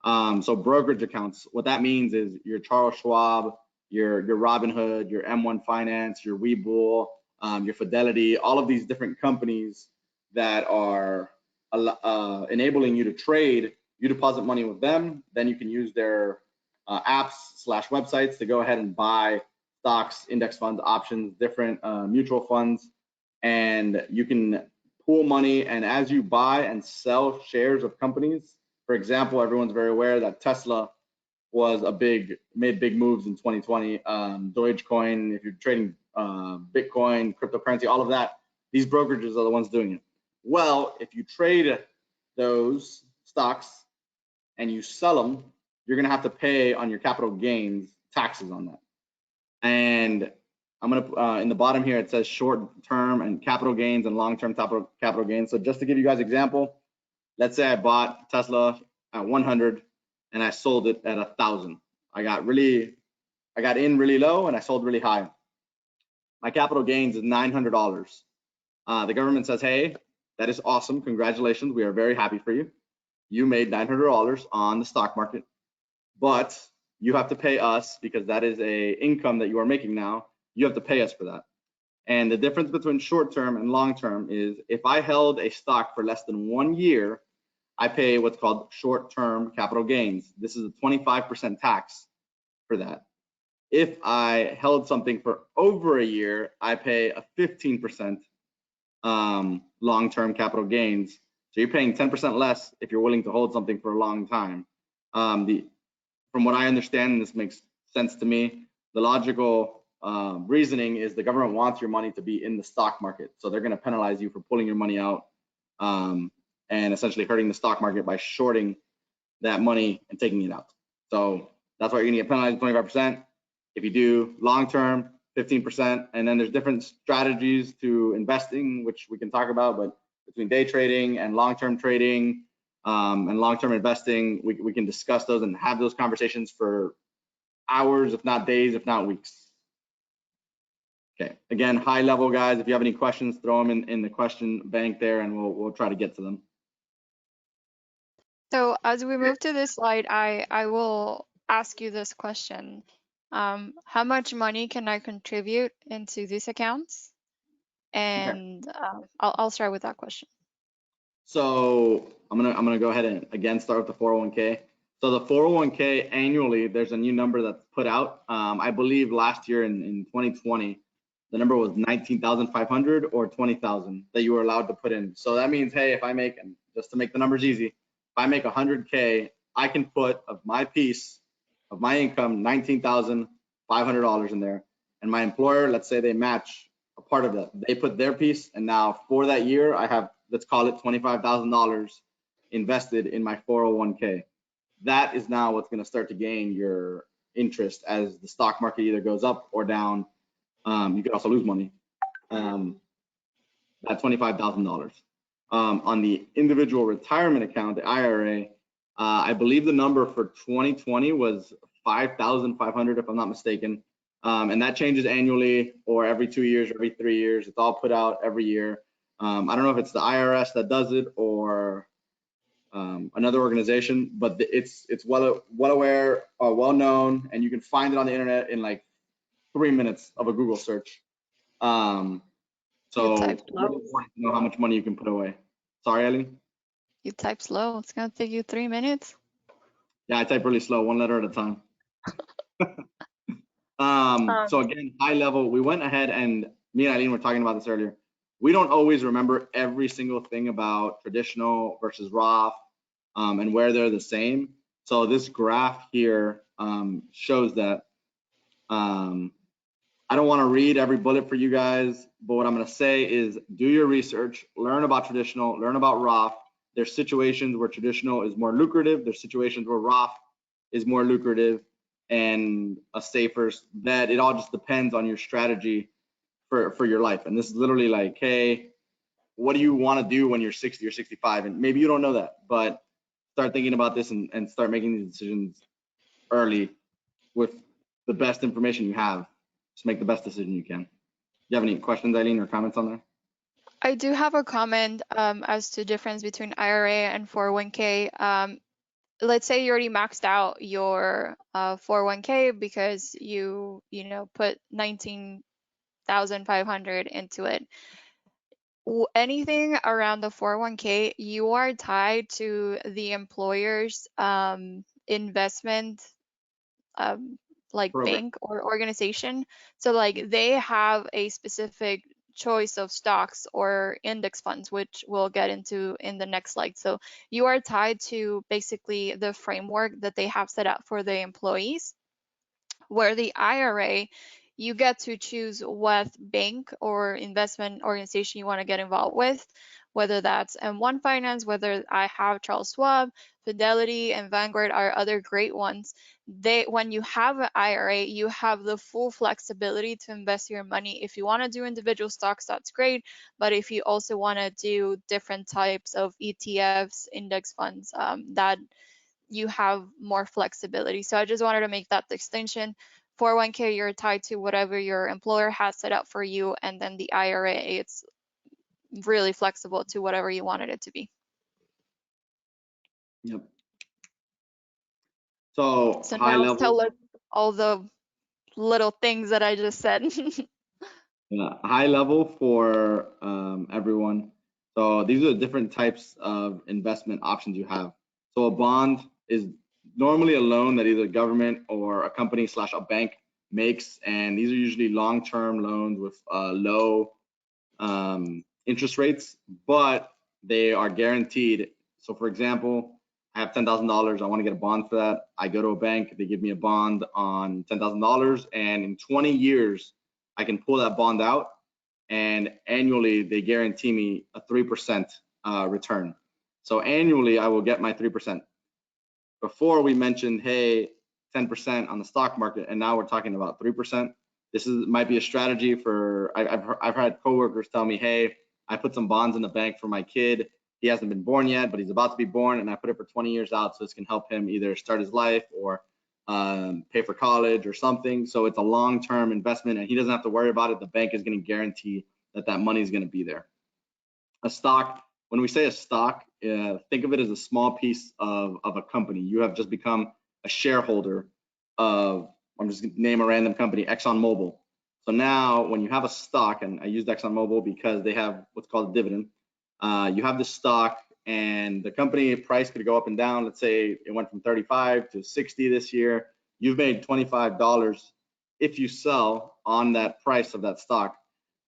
So brokerage accounts, what that means is your Charles Schwab, your Robinhood, your M1 Finance, your Webull, your Fidelity, all of these different companies that are enabling you to trade. You deposit money with them, then you can use their apps / websites to go ahead and buy stocks, index funds, options, different mutual funds, and you can pool money. And as you buy and sell shares of companies, for example, everyone's very aware that Tesla was made big moves in 2020. Dogecoin, if you're trading Bitcoin, cryptocurrency, all of that, these brokerages are the ones doing it. Well, if you trade those stocks and you sell them, you're going to have to pay on your capital gains taxes on that. And I'm going to, in the bottom here, it says short-term and capital gains and long-term capital gains. So just to give you guys an example, let's say I bought Tesla at 100 and I sold it at 1,000. I got in really low and I sold really high. My capital gains is $900. The government says, hey, that is awesome. Congratulations. We are very happy for you. You made $900 on the stock market, but you have to pay us, because that is a income that you are making now. You have to pay us for that. And the difference between short-term and long-term is if I held a stock for less than 1 year, I pay what's called short-term capital gains. This is a 25% tax for that. If I held something for over a year, I pay a 15% long-term capital gains. So you're paying 10% less if you're willing to hold something for a long time. From what I understand, and this makes sense to me, the logical reasoning is the government wants your money to be in the stock market. So they're going to penalize you for pulling your money out and essentially hurting the stock market by shorting that money and taking it out. So that's why you're going to get penalized 25%. If you do long-term, 15%, and then there's different strategies to investing, which we can talk about, but between day trading and long-term trading and long-term investing, we can discuss those and have those conversations for hours, if not days, if not weeks. Okay, again, high level, guys. If you have any questions, throw them in the question bank there, and we'll try to get to them. So as we move to this slide, I will ask you this question. How much money can I contribute into these accounts? And I'll start with that question. So I'm gonna go ahead and again start with the 401k. So the 401k annually, there's a new number that's put out. I believe last year in 2020, the number was 19,500 or 20,000 that you were allowed to put in. So that means, hey, if I make, and just to make the numbers easy, if I make 100k, I can put of my piece of my income $19,500 in there, and my employer, let's say they match a part of that, they put their piece, and now for that year I have, let's call it $25,000 invested in my 401k. That is now what's going to start to gain your interest as the stock market either goes up or down. You could also lose money. That $25,000 on the individual retirement account, the IRA. I believe the number for 2020 was 5,500, if I'm not mistaken, and that changes annually or every 2 years, or every 3 years. It's all put out every year. I don't know if it's the IRS that does it or another organization, but it's well aware, well known, and you can find it on the internet in like 3 minutes of a Google search. So really important to know how much money you can put away. Sorry, Aileen? You type slow. It's gonna take you 3 minutes. Yeah, I type really slow, one letter at a time. So again, high level, we went ahead and me and Aileen were talking about this earlier. We don't always remember every single thing about traditional versus Roth and where they're the same. So this graph here shows that. I don't want to read every bullet for you guys, but what I'm going to say is do your research, learn about traditional, learn about Roth. There's situations where traditional is more lucrative. There's situations where Roth is more lucrative and a safer bet. It all just depends on your strategy for your life. And this is literally like, hey, what do you want to do when you're 60 or 65? And maybe you don't know that, but start thinking about this and start making these decisions early with the best information you have. Just make the best decision you can. Do you have any questions, Aileen, or comments on that? I do have a comment as to difference between IRA and 401k. Let's say you already maxed out your 401k because you put 19,500 into it. Anything around the 401k, you are tied to the employer's investment like bank or organization. So like they have a specific choice of stocks or index funds, which we'll get into in the next slide. So you are tied to basically the framework that they have set up for the employees, where the IRA, you get to choose what bank or investment organization you want to get involved with, whether that's M1 Finance, whether I have Charles Schwab, Fidelity, and Vanguard are other great ones. When you have an IRA, you have the full flexibility to invest your money. If you want to do individual stocks, that's great. But if you also want to do different types of ETFs, index funds, that you have more flexibility. So I just wanted to make that distinction. 401k, you're tied to whatever your employer has set up for you, and then the IRA, it's really flexible to whatever you wanted it to be. Yep. So high now level. tell us all the little things that I just said. High level for everyone. So these are the different types of investment options you have. So a bond is normally a loan that either government or a company / a bank makes, and these are usually long-term loans with low interest rates, but they are guaranteed. So for example, I have $10,000, I want to get a bond for that. I go to a bank, they give me a bond on $10,000, and in 20 years, I can pull that bond out, and annually they guarantee me a 3% return. So annually I will get my 3%. Before we mentioned, hey, 10% on the stock market, and now we're talking about 3%. This might be a strategy for, I've had coworkers tell me, hey, I put some bonds in the bank for my kid. He hasn't been born yet, but he's about to be born, and I put it for 20 years out, so this can help him either start his life or pay for college or something. So it's a long-term investment, and he doesn't have to worry about it. The bank is going to guarantee that that money is going to be there. A stock, when we say a stock, think of it as a small piece of a company. You have just become a shareholder of, I'm just going to name a random company, ExxonMobil. So now when you have a stock, and I used ExxonMobil because they have what's called a dividend, you have the stock, and the company price could go up and down. Let's say it went from 35 to 60 this year. You've made $25 if you sell on that price of that stock.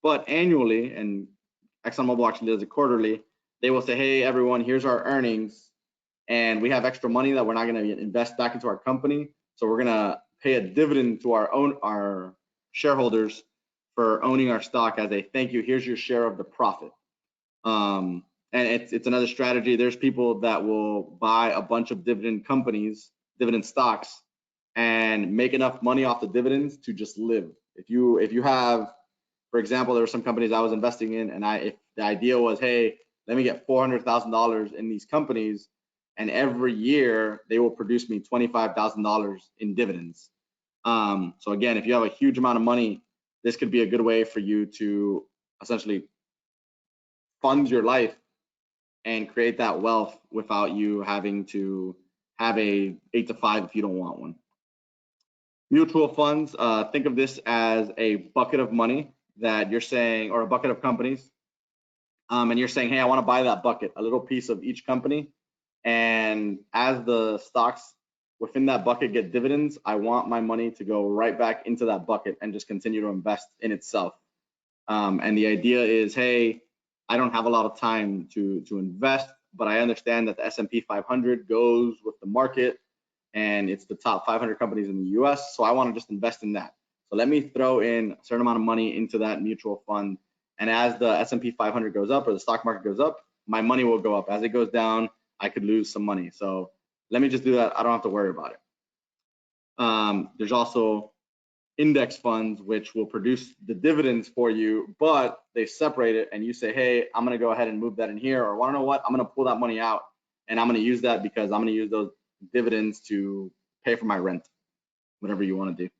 But annually, and ExxonMobil actually does it quarterly, they will say, hey, everyone, here's our earnings, and we have extra money that we're not going to invest back into our company. So we're going to pay a dividend to our shareholders for owning our stock as a thank you. Here's your share of the profit. And it's another strategy. There's people that will buy a bunch of dividend companies, dividend stocks, and make enough money off the dividends to just live. If you have, for example, there were some companies I was investing in, and if the idea was, hey, let me get $400,000 in these companies, and every year they will produce me $25,000 in dividends. So again, if you have a huge amount of money, this could be a good way for you to essentially fund your life and create that wealth without you having to have a 8 to 5 if you don't want one. Mutual funds, think of this as a bucket of money that you're saying, or a bucket of companies, and you're saying, hey, I want to buy that bucket, a little piece of each company, and as the stocks within that bucket get dividends, I want my money to go right back into that bucket and just continue to invest in itself. And the idea is, hey, I don't have a lot of time to invest, but I understand that the S&P 500 goes with the market, and it's the top 500 companies in the US, so I want to just invest in that. So let me throw in a certain amount of money into that mutual fund, and as the S&P 500 goes up or the stock market goes up, my money will go up. As it goes down, I could lose some money. So let me just do that. I don't have to worry about it. There's also index funds, which will produce the dividends for you, but they separate it, and you say, hey, I'm going to go ahead and move that in here, or want to know what? I'm going to pull that money out, and I'm going to use that because I'm going to use those dividends to pay for my rent, whatever you want to do.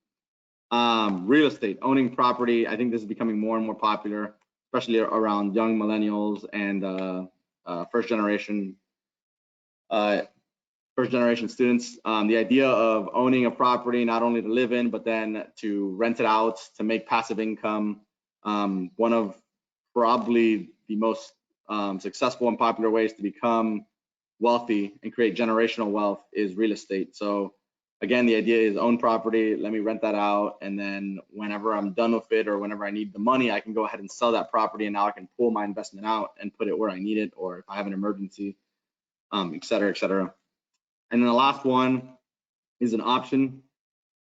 Real estate, owning property. I think this is becoming more and more popular, especially around young millennials and first generation students. The idea of owning a property, not only to live in, but then to rent it out to make passive income. One of probably the most successful and popular ways to become wealthy and create generational wealth is real estate. So again, the idea is own property, let me rent that out, and then whenever I'm done with it or whenever I need the money, I can go ahead and sell that property, and now I can pull my investment out and put it where I need it, or if I have an emergency, et cetera, et cetera. And then the last one is an option.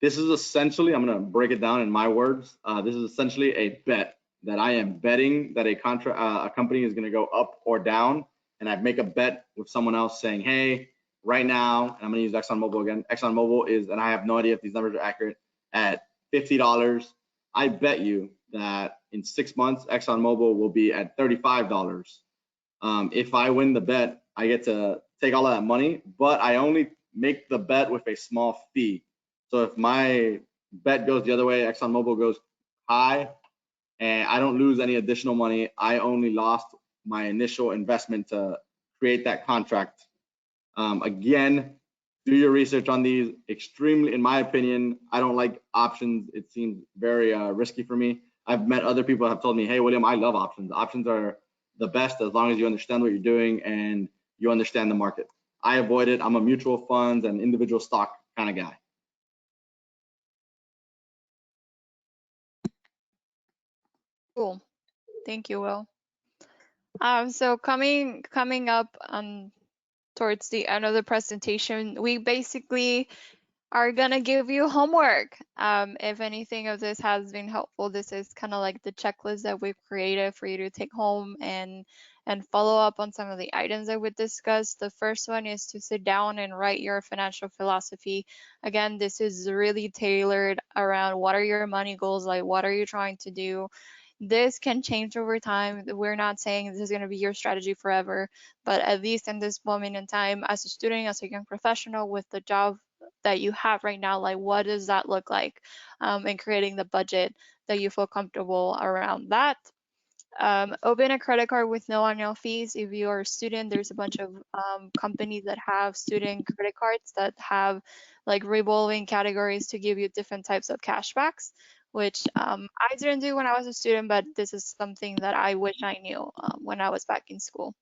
This is essentially, I'm going to break it down in my words. This is essentially a bet that I am betting that a company is going to go up or down, and I make a bet with someone else saying, hey, right now, and I'm going to use ExxonMobil again. ExxonMobil is, and I have no idea if these numbers are accurate, at $50. I bet you that in 6 months, ExxonMobil will be at $35. If I win the bet, I get to take all of that money, but I only make the bet with a small fee. So if my bet goes the other way, ExxonMobil goes high, and I don't lose any additional money. I only lost my initial investment to create that contract. Again, do your research on these. Extremely, in my opinion, I don't like options. It seems very risky for me. I've met other people who have told me, hey, William, I love options. Options are the best as long as you understand what you're doing and you understand the market. I avoid it. I'm a mutual funds and individual stock kind of guy. Cool. Thank you, Will. So coming up towards the end of the presentation, we basically are gonna give you homework. If anything of this has been helpful, this is kind of like the checklist that we've created for you to take home and follow up on some of the items that we discussed. The first one is to sit down and write your financial philosophy. Again, this is really tailored around what are your money goals, like what are you trying to do. This can change over time. We're not saying this is going to be your strategy forever, but at least in this moment in time, as a student, as a young professional with the job that you have right now, like what does that look like, and creating the budget that you feel comfortable around that. Open a credit card with no annual fees. If you are a student, there's a bunch of companies that have student credit cards that have like revolving categories to give you different types of cashbacks, which I didn't do when I was a student, but this is something that I wish I knew when I was back in school.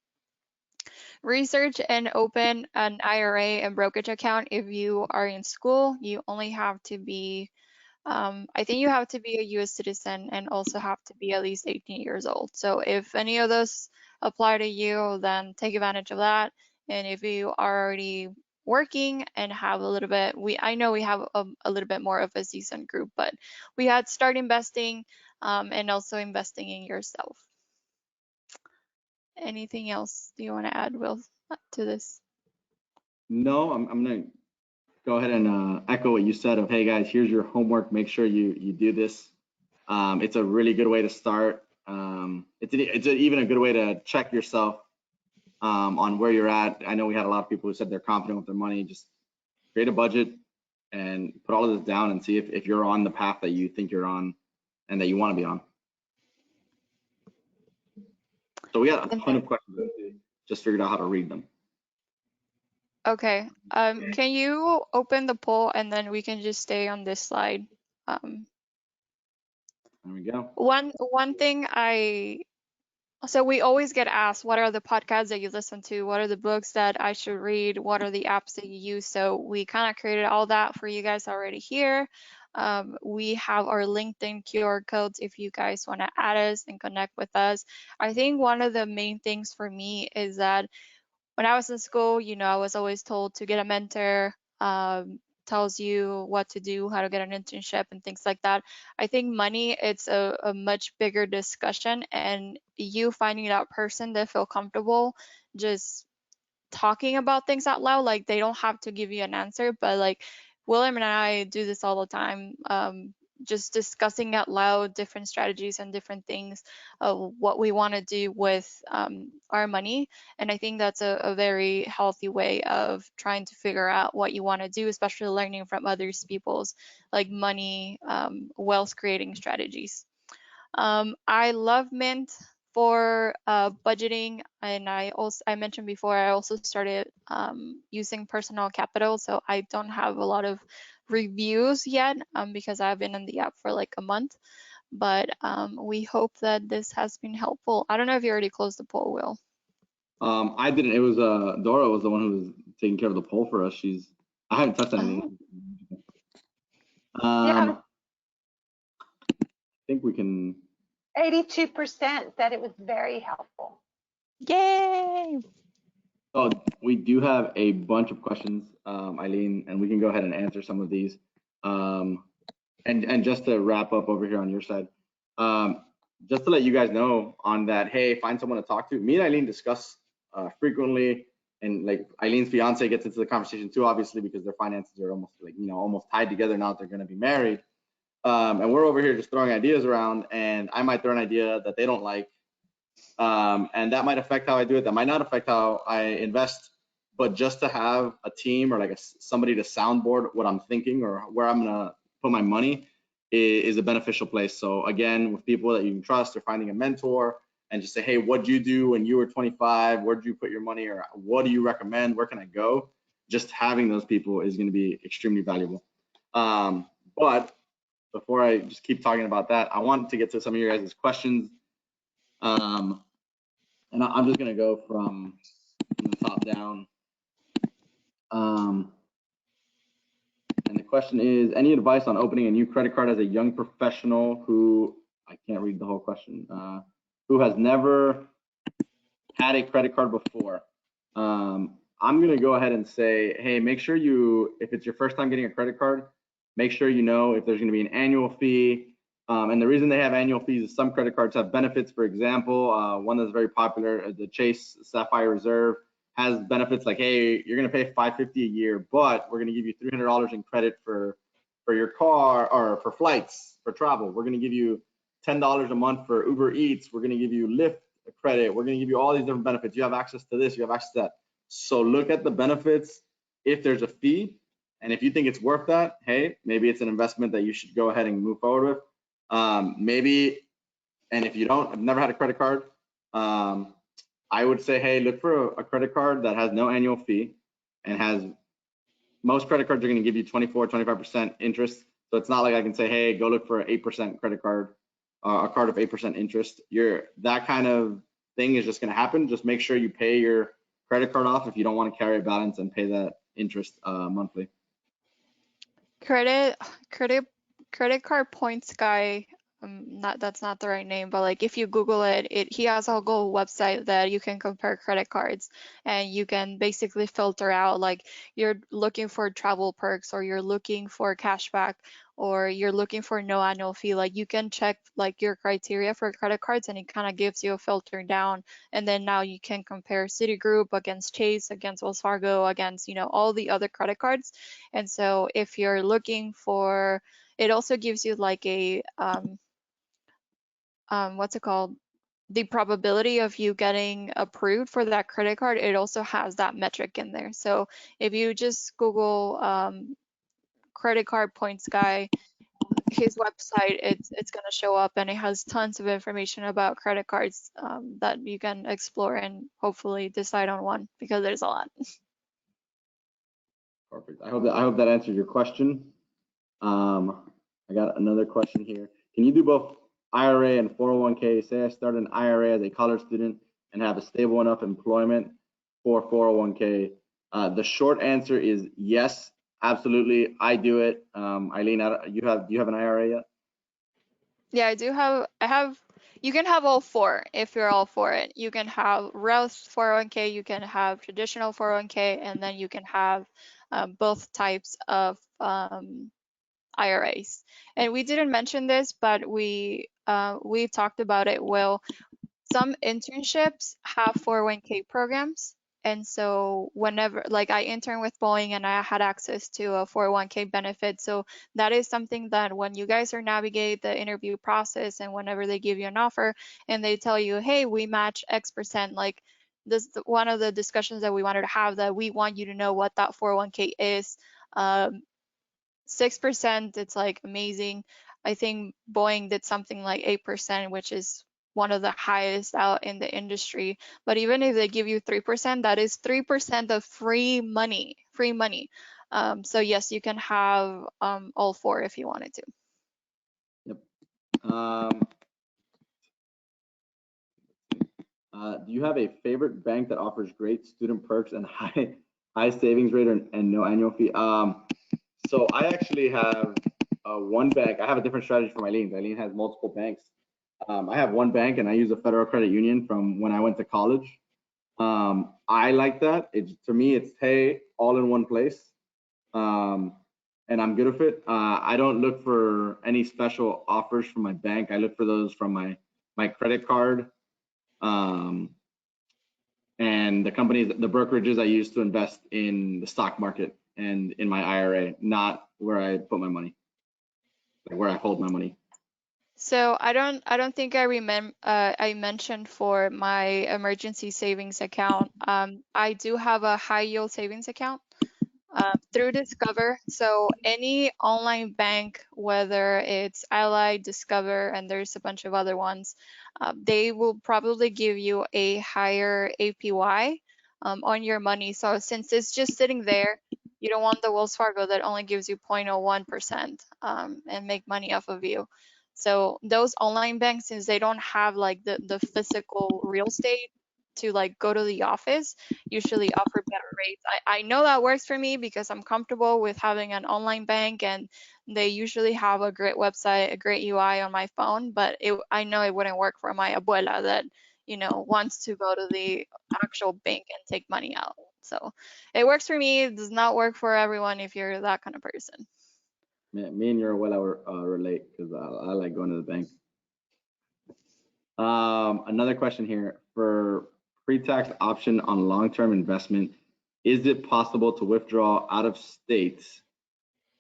Research and open an IRA and brokerage account. If you are in school, you only have to be I think you have to be a US citizen and also have to be at least 18 years old. So if any of those apply to you, then take advantage of that. And if you are already working and have a little bit, I know we have a little bit more of a seasoned group, but we had start investing and also investing in yourself. Anything else do you want to add, Will, to this? No, I'm gonna go ahead and echo what you said of, hey guys, here's your homework. Make sure you do this. It's a really good way to start. It's even a good way to check yourself on where you're at. I know we had a lot of people who said they're confident with their money. Just create a budget and put all of this down and see if you're on the path that you think you're on and that you want to be on. So we got a ton of questions. Just figured out how to read them. Okay. Can you open the poll and then we can just stay on this slide? There we go. One thing so we always get asked, what are the podcasts that you listen to? What are the books that I should read? What are the apps that you use? So we kind of created all that for you guys already here. We have our LinkedIn QR codes if you guys want to add us and connect with us. I think one of the main things for me is that when I was in school, I was always told to get a mentor, tells you what to do, how to get an internship and things like that. I think money, it's a much bigger discussion, and you finding that person that feel comfortable just talking about things out loud, like they don't have to give you an answer, but like William and I do this all the time, just discussing out loud different strategies and different things of what we want to do with our money. And I think that's a very healthy way of trying to figure out what you want to do, especially learning from others people's like money, wealth creating strategies. I love Mint for budgeting, and I mentioned before I also started using Personal Capital, so I don't have a lot of reviews yet because I've been in the app for like a month, but we hope that this has been helpful. I don't know if you already closed the poll, Will. I didn't. It was Dora was the one who was taking care of the poll for us. I haven't touched anything. Yeah. I think we can. 82% said it was very helpful. Yay! Oh, we do have a bunch of questions, Aileen, and we can go ahead and answer some of these. And just to wrap up over here on your side, just to let you guys know on that, hey, find someone to talk to. Me and Aileen discuss frequently, and like Eileen's fiance gets into the conversation too, obviously, because their finances are almost like, almost tied together now that they're going to be married. And we're over here just throwing ideas around, and I might throw an idea that they don't like, and that might affect how I do it. That might not affect how I invest, but just to have a team or like somebody to soundboard what I'm thinking or where I'm gonna put my money is a beneficial place. So again, with people that you can trust, or finding a mentor and just say, hey, what'd you do when you were 25? Where'd you put your money, or what do you recommend? Where can I go? Just having those people is going to be extremely valuable. But before I just keep talking about that, I want to get to some of your guys' questions. And I'm just gonna go from the top down. And the question is, any advice on opening a new credit card as a young professional who, I can't read the whole question, who has never had a credit card before? I'm gonna go ahead and say, hey, make sure you, if it's your first time getting a credit card, make sure you know if there's gonna be an annual fee. And the reason they have annual fees is some credit cards have benefits. For example, one that's very popular, the Chase Sapphire Reserve, has benefits like, hey, you're gonna pay $550 a year, but we're gonna give you $300 in credit for your car or for flights, for travel. We're gonna give you $10 a month for Uber Eats. We're gonna give you Lyft credit. We're gonna give you all these different benefits. You have access to this, you have access to that. So look at the benefits if there's a fee, and if you think it's worth that, hey, maybe it's an investment that you should go ahead and move forward with. Maybe, and if you don't, have never had a credit card, I would say, hey, look for a credit card that has no annual fee and has, most credit cards are going to give you 24, 25% interest. So it's not like I can say, hey, go look for an 8% credit card, a card of 8% interest. That kind of thing is just going to happen. Just make sure you pay your credit card off if you don't want to carry a balance and pay that interest monthly. Credit card points guy, that's not the right name, but like if you Google it, he has a whole website that you can compare credit cards, and you can basically filter out, like, you're looking for travel perks, or you're looking for cashback, or you're looking for no annual fee. Like, you can check like your criteria for credit cards, and it kind of gives you a filter down, and then now you can compare Citigroup against Chase, against Wells Fargo, against, you know, all the other credit cards. And so if you're looking for, it also gives you like a what's it called, the probability of you getting approved for that credit card. It also has that metric in there. So if you just Google credit card points guy, his website, it's going to show up, and it has tons of information about credit cards that you can explore and hopefully decide on one, because there's a lot. Perfect. I hope that answered your question. I got another question here. Can you do both IRA and 401k? Say I start an IRA as a college student and have a stable enough employment for 401k. The short answer is yes, absolutely. I do it. Aileen, do you have an IRA yet? Yeah, I have, you can have all four if you're all for it. You can have Roth 401k, you can have traditional 401k, and then you can have both types of IRAs. And we didn't mention this, but we talked about it. Well, some internships have 401k programs. And so whenever, like, I interned with Boeing and I had access to a 401k benefit. So that is something that when you guys are navigate the interview process, and whenever they give you an offer and they tell you, hey, we match X%, like, this one of the discussions that we wanted to have, that we want you to know what that 401k is. 6%, it's like amazing. I think Boeing did something like 8%, which is one of the highest out in the industry. But even if they give you 3%, that is 3% of free money. So yes, you can have all four if you wanted to. Yep. Do you have a favorite bank that offers great student perks and high savings rate and no annual fee? So I actually have one bank. I have a different strategy from Aileen. Aileen has multiple banks. I have one bank, and I use a Federal Credit Union from when I went to college. I like that. To me, it's, hey, all in one place, and I'm good with it. I don't look for any special offers from my bank. I look for those from my credit card, and the companies, the brokerages I use to invest in the stock market and in my IRA, not where I put my money, like where I hold my money. So I don't think I remember I mentioned for my emergency savings account. I do have a high yield savings account through Discover. So any online bank, whether it's Ally, Discover, and there's a bunch of other ones, they will probably give you a higher APY on your money. So since it's just sitting there, You don't want the Wells Fargo that only gives you 0.01% and make money off of you. So those online banks, since they don't have like the physical real estate to like go to the office, usually offer better rates. I know that works for me because I'm comfortable with having an online bank, and they usually have a great website, a great UI on my phone, but I know it wouldn't work for my abuela that, you know, wants to go to the actual bank and take money out. So it works for me. It does not work for everyone if you're that kind of person. Me and your abuela relate because I like going to the bank. Another question here for pre-tax option on long-term investment. Is it possible to withdraw out of states?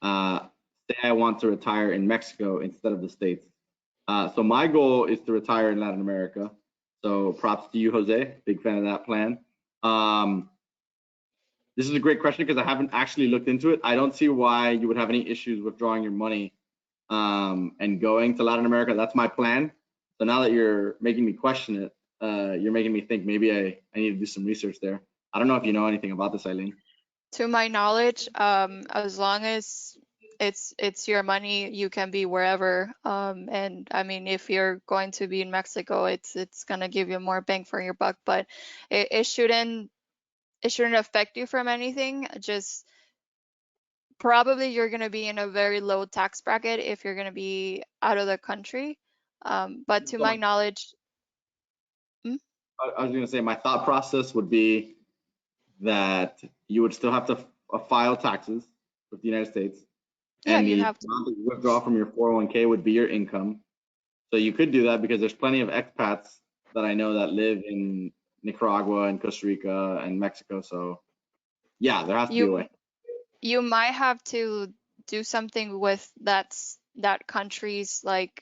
Say I want to retire in Mexico instead of the States. So my goal is to retire in Latin America. So props to you, Jose. Big fan of that plan. This is a great question because I haven't actually looked into it. I don't see why you would have any issues withdrawing your money and going to Latin America. That's my plan. So now that you're making me question it, you're making me think maybe I need to do some research there. I don't know if you know anything about this, Aileen. To my knowledge, as long as it's your money, you can be wherever. And I mean, if you're going to be in Mexico, it's gonna give you more bang for your buck, but it shouldn't affect you from anything. Just probably you're gonna be in a very low tax bracket if you're gonna be out of the country. But to my knowledge, I was going to say my thought process would be that you would still have to file taxes with the United States. yeah, And you the have to. amount that you withdraw from your 401k would be your income. So you could do that because there's plenty of expats that I know that live in Nicaragua and Costa Rica and Mexico. So yeah, there has to be a way. You might have to do something with that country's like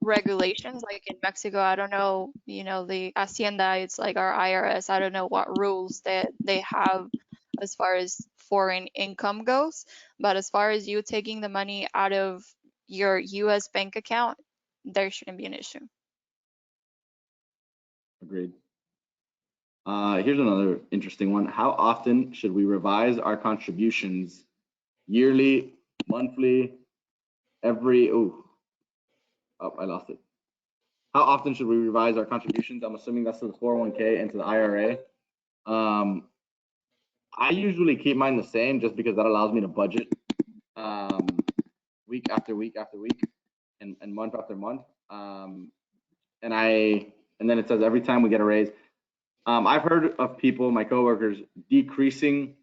regulations. Like in Mexico, I don't know, you know, the Hacienda, it's like our IRS. I don't know what rules that they have as far as foreign income goes, but as far as you taking the money out of your US bank account, there shouldn't be an issue. Agreed. Here's another interesting one. How often should we revise our contributions? Yearly, monthly, every, I lost it. How often should we revise our contributions? I'm assuming that's to the 401k and to the IRA. I usually keep mine the same just because that allows me to budget week after week after week and month after month. And then it says every time we get a raise. I've heard of people, my coworkers, decreasing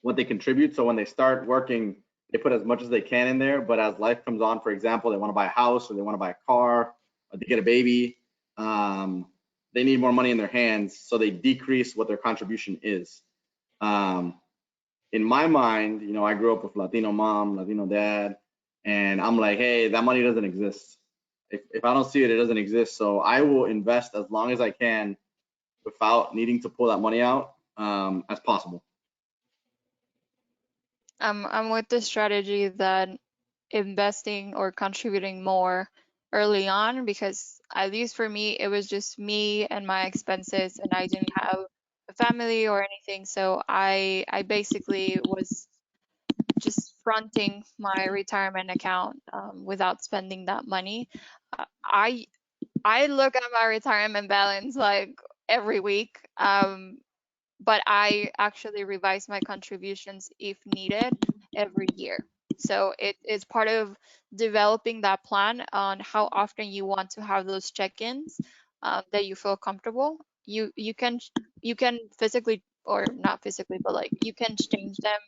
what they contribute. So when they start working, they put as much as they can in there. But as life comes on, for example, they want to buy a house or they want to buy a car or they get a baby, they need more money in their hands. So they decrease what their contribution is. In my mind, you know, I grew up with Latino mom, Latino dad, and I'm like, hey, that money doesn't exist. If I don't see it, it doesn't exist. So I will invest as long as I can without needing to pull that money out as possible. I'm with the strategy that investing or contributing more early on, because at least for me, it was just me and my expenses, and I didn't have a family or anything. So I basically was just fronting my retirement account without spending that money. I look at my retirement balance like every week. But I actually revise my contributions if needed every year. So it's part of developing that plan on how often you want to have those check-ins that you feel comfortable. You can physically, or not physically, but like you can change them.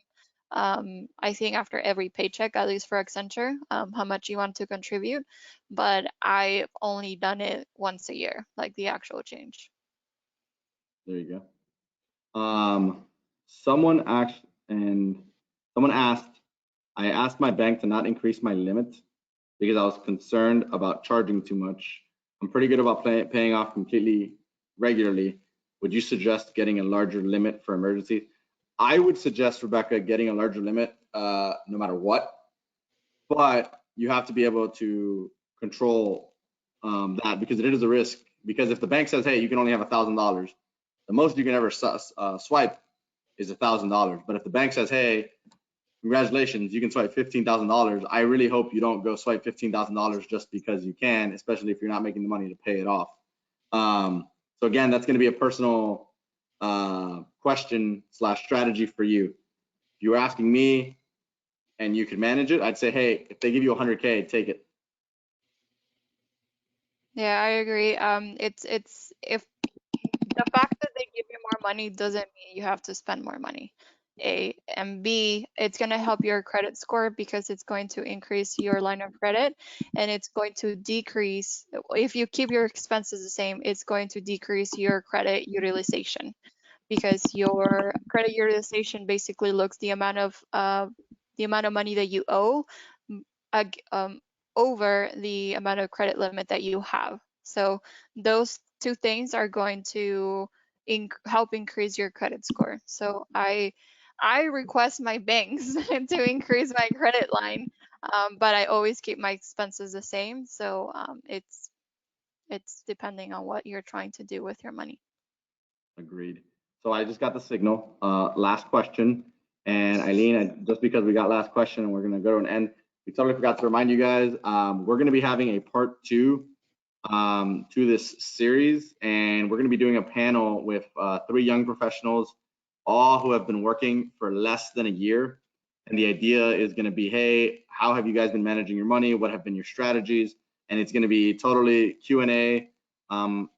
I think after every paycheck, at least for Accenture, how much you want to contribute. But I've only done it once a year, like the actual change. There you go. Someone asked, I asked my bank to not increase my limit because I was concerned about charging too much. I'm pretty good about paying off completely regularly. Would you suggest getting a larger limit for emergencies? I would suggest, Rebecca, getting a larger limit no matter what, but you have to be able to control that because it is a risk. Because if the bank says, hey, you can only have $1,000, the most you can ever swipe is $1,000. But if the bank says, hey, congratulations, you can swipe $15,000. I really hope you don't go swipe $15,000 just because you can, especially if you're not making the money to pay it off. So again, that's going to be a personal question / strategy for you. If you were asking me and you could manage it, I'd say, hey, if they give you 100K, take it. Yeah, I agree. It's if the fact that they give you more money doesn't mean you have to spend more money. A and B, it's going to help your credit score because it's going to increase your line of credit, and it's going to decrease if you keep your expenses the same, it's going to decrease your credit utilization, because your credit utilization basically looks the amount of money that you owe over the amount of credit limit that you have. So those two things are going to help increase your credit score. So I request my banks to increase my credit line, but I always keep my expenses the same. So it's depending on what you're trying to do with your money. Agreed. So I just got the signal. Last question. And Aileen, just because we got last question and we're going to go to an end, we totally forgot to remind you guys, we're going to be having a part 2 to this series, and we're going to be doing a panel with 3 young professionals, all who have been working for less than a year. And the idea is going to be, hey, how have you guys been managing your money? What have been your strategies? And it's going to be totally Q&A. And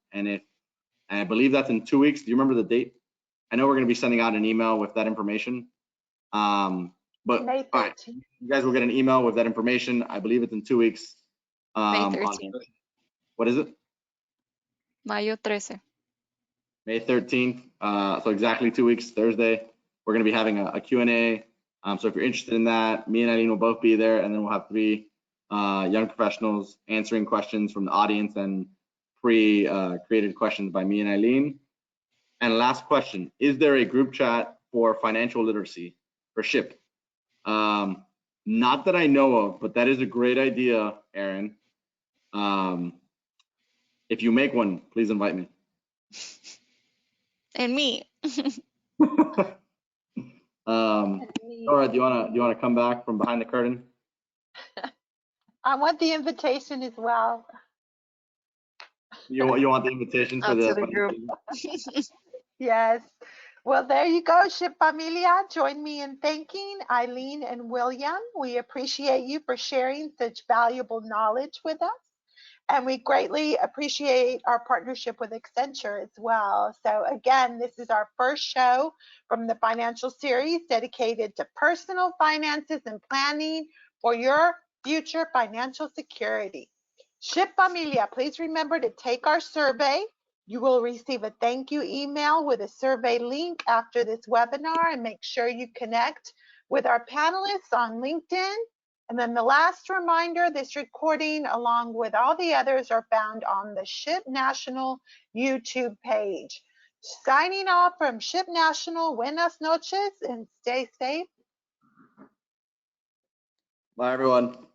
I believe that's in 2 weeks. Do you remember the date? I know we're going to be sending out an email with that information. But May 13th. all right, you guys will get an email with that information. I believe it's in 2 weeks. May 13th. What is it? Mayo 13. May 13th. So exactly 2 weeks, Thursday. We're going to be having a Q&A. So if you're interested in that, me and Aileen will both be there, and then we'll have 3 young professionals answering questions from the audience and pre-created questions by me and Aileen. And last question, is there a group chat for financial literacy for SHIP? Not that I know of, but that is a great idea, Aaron. If you make one, please invite me. And me. Laura, do you wanna come back from behind the curtain? I want the invitation as well. You want the invitation to the group. Yes. Well, there you go, SHIP Familia. Join me in thanking Aileen and William. We appreciate you for sharing such valuable knowledge with us. And we greatly appreciate our partnership with Accenture as well. So again, this is our first show from the financial series dedicated to personal finances and planning for your future financial security. SHIP Familia, please remember to take our survey. You will receive a thank you email with a survey link after this webinar, and make sure you connect with our panelists on LinkedIn. And then the last reminder, this recording, along with all the others, are found on the SHIP National YouTube page. Signing off from SHIP National, buenas noches, and stay safe. Bye, everyone.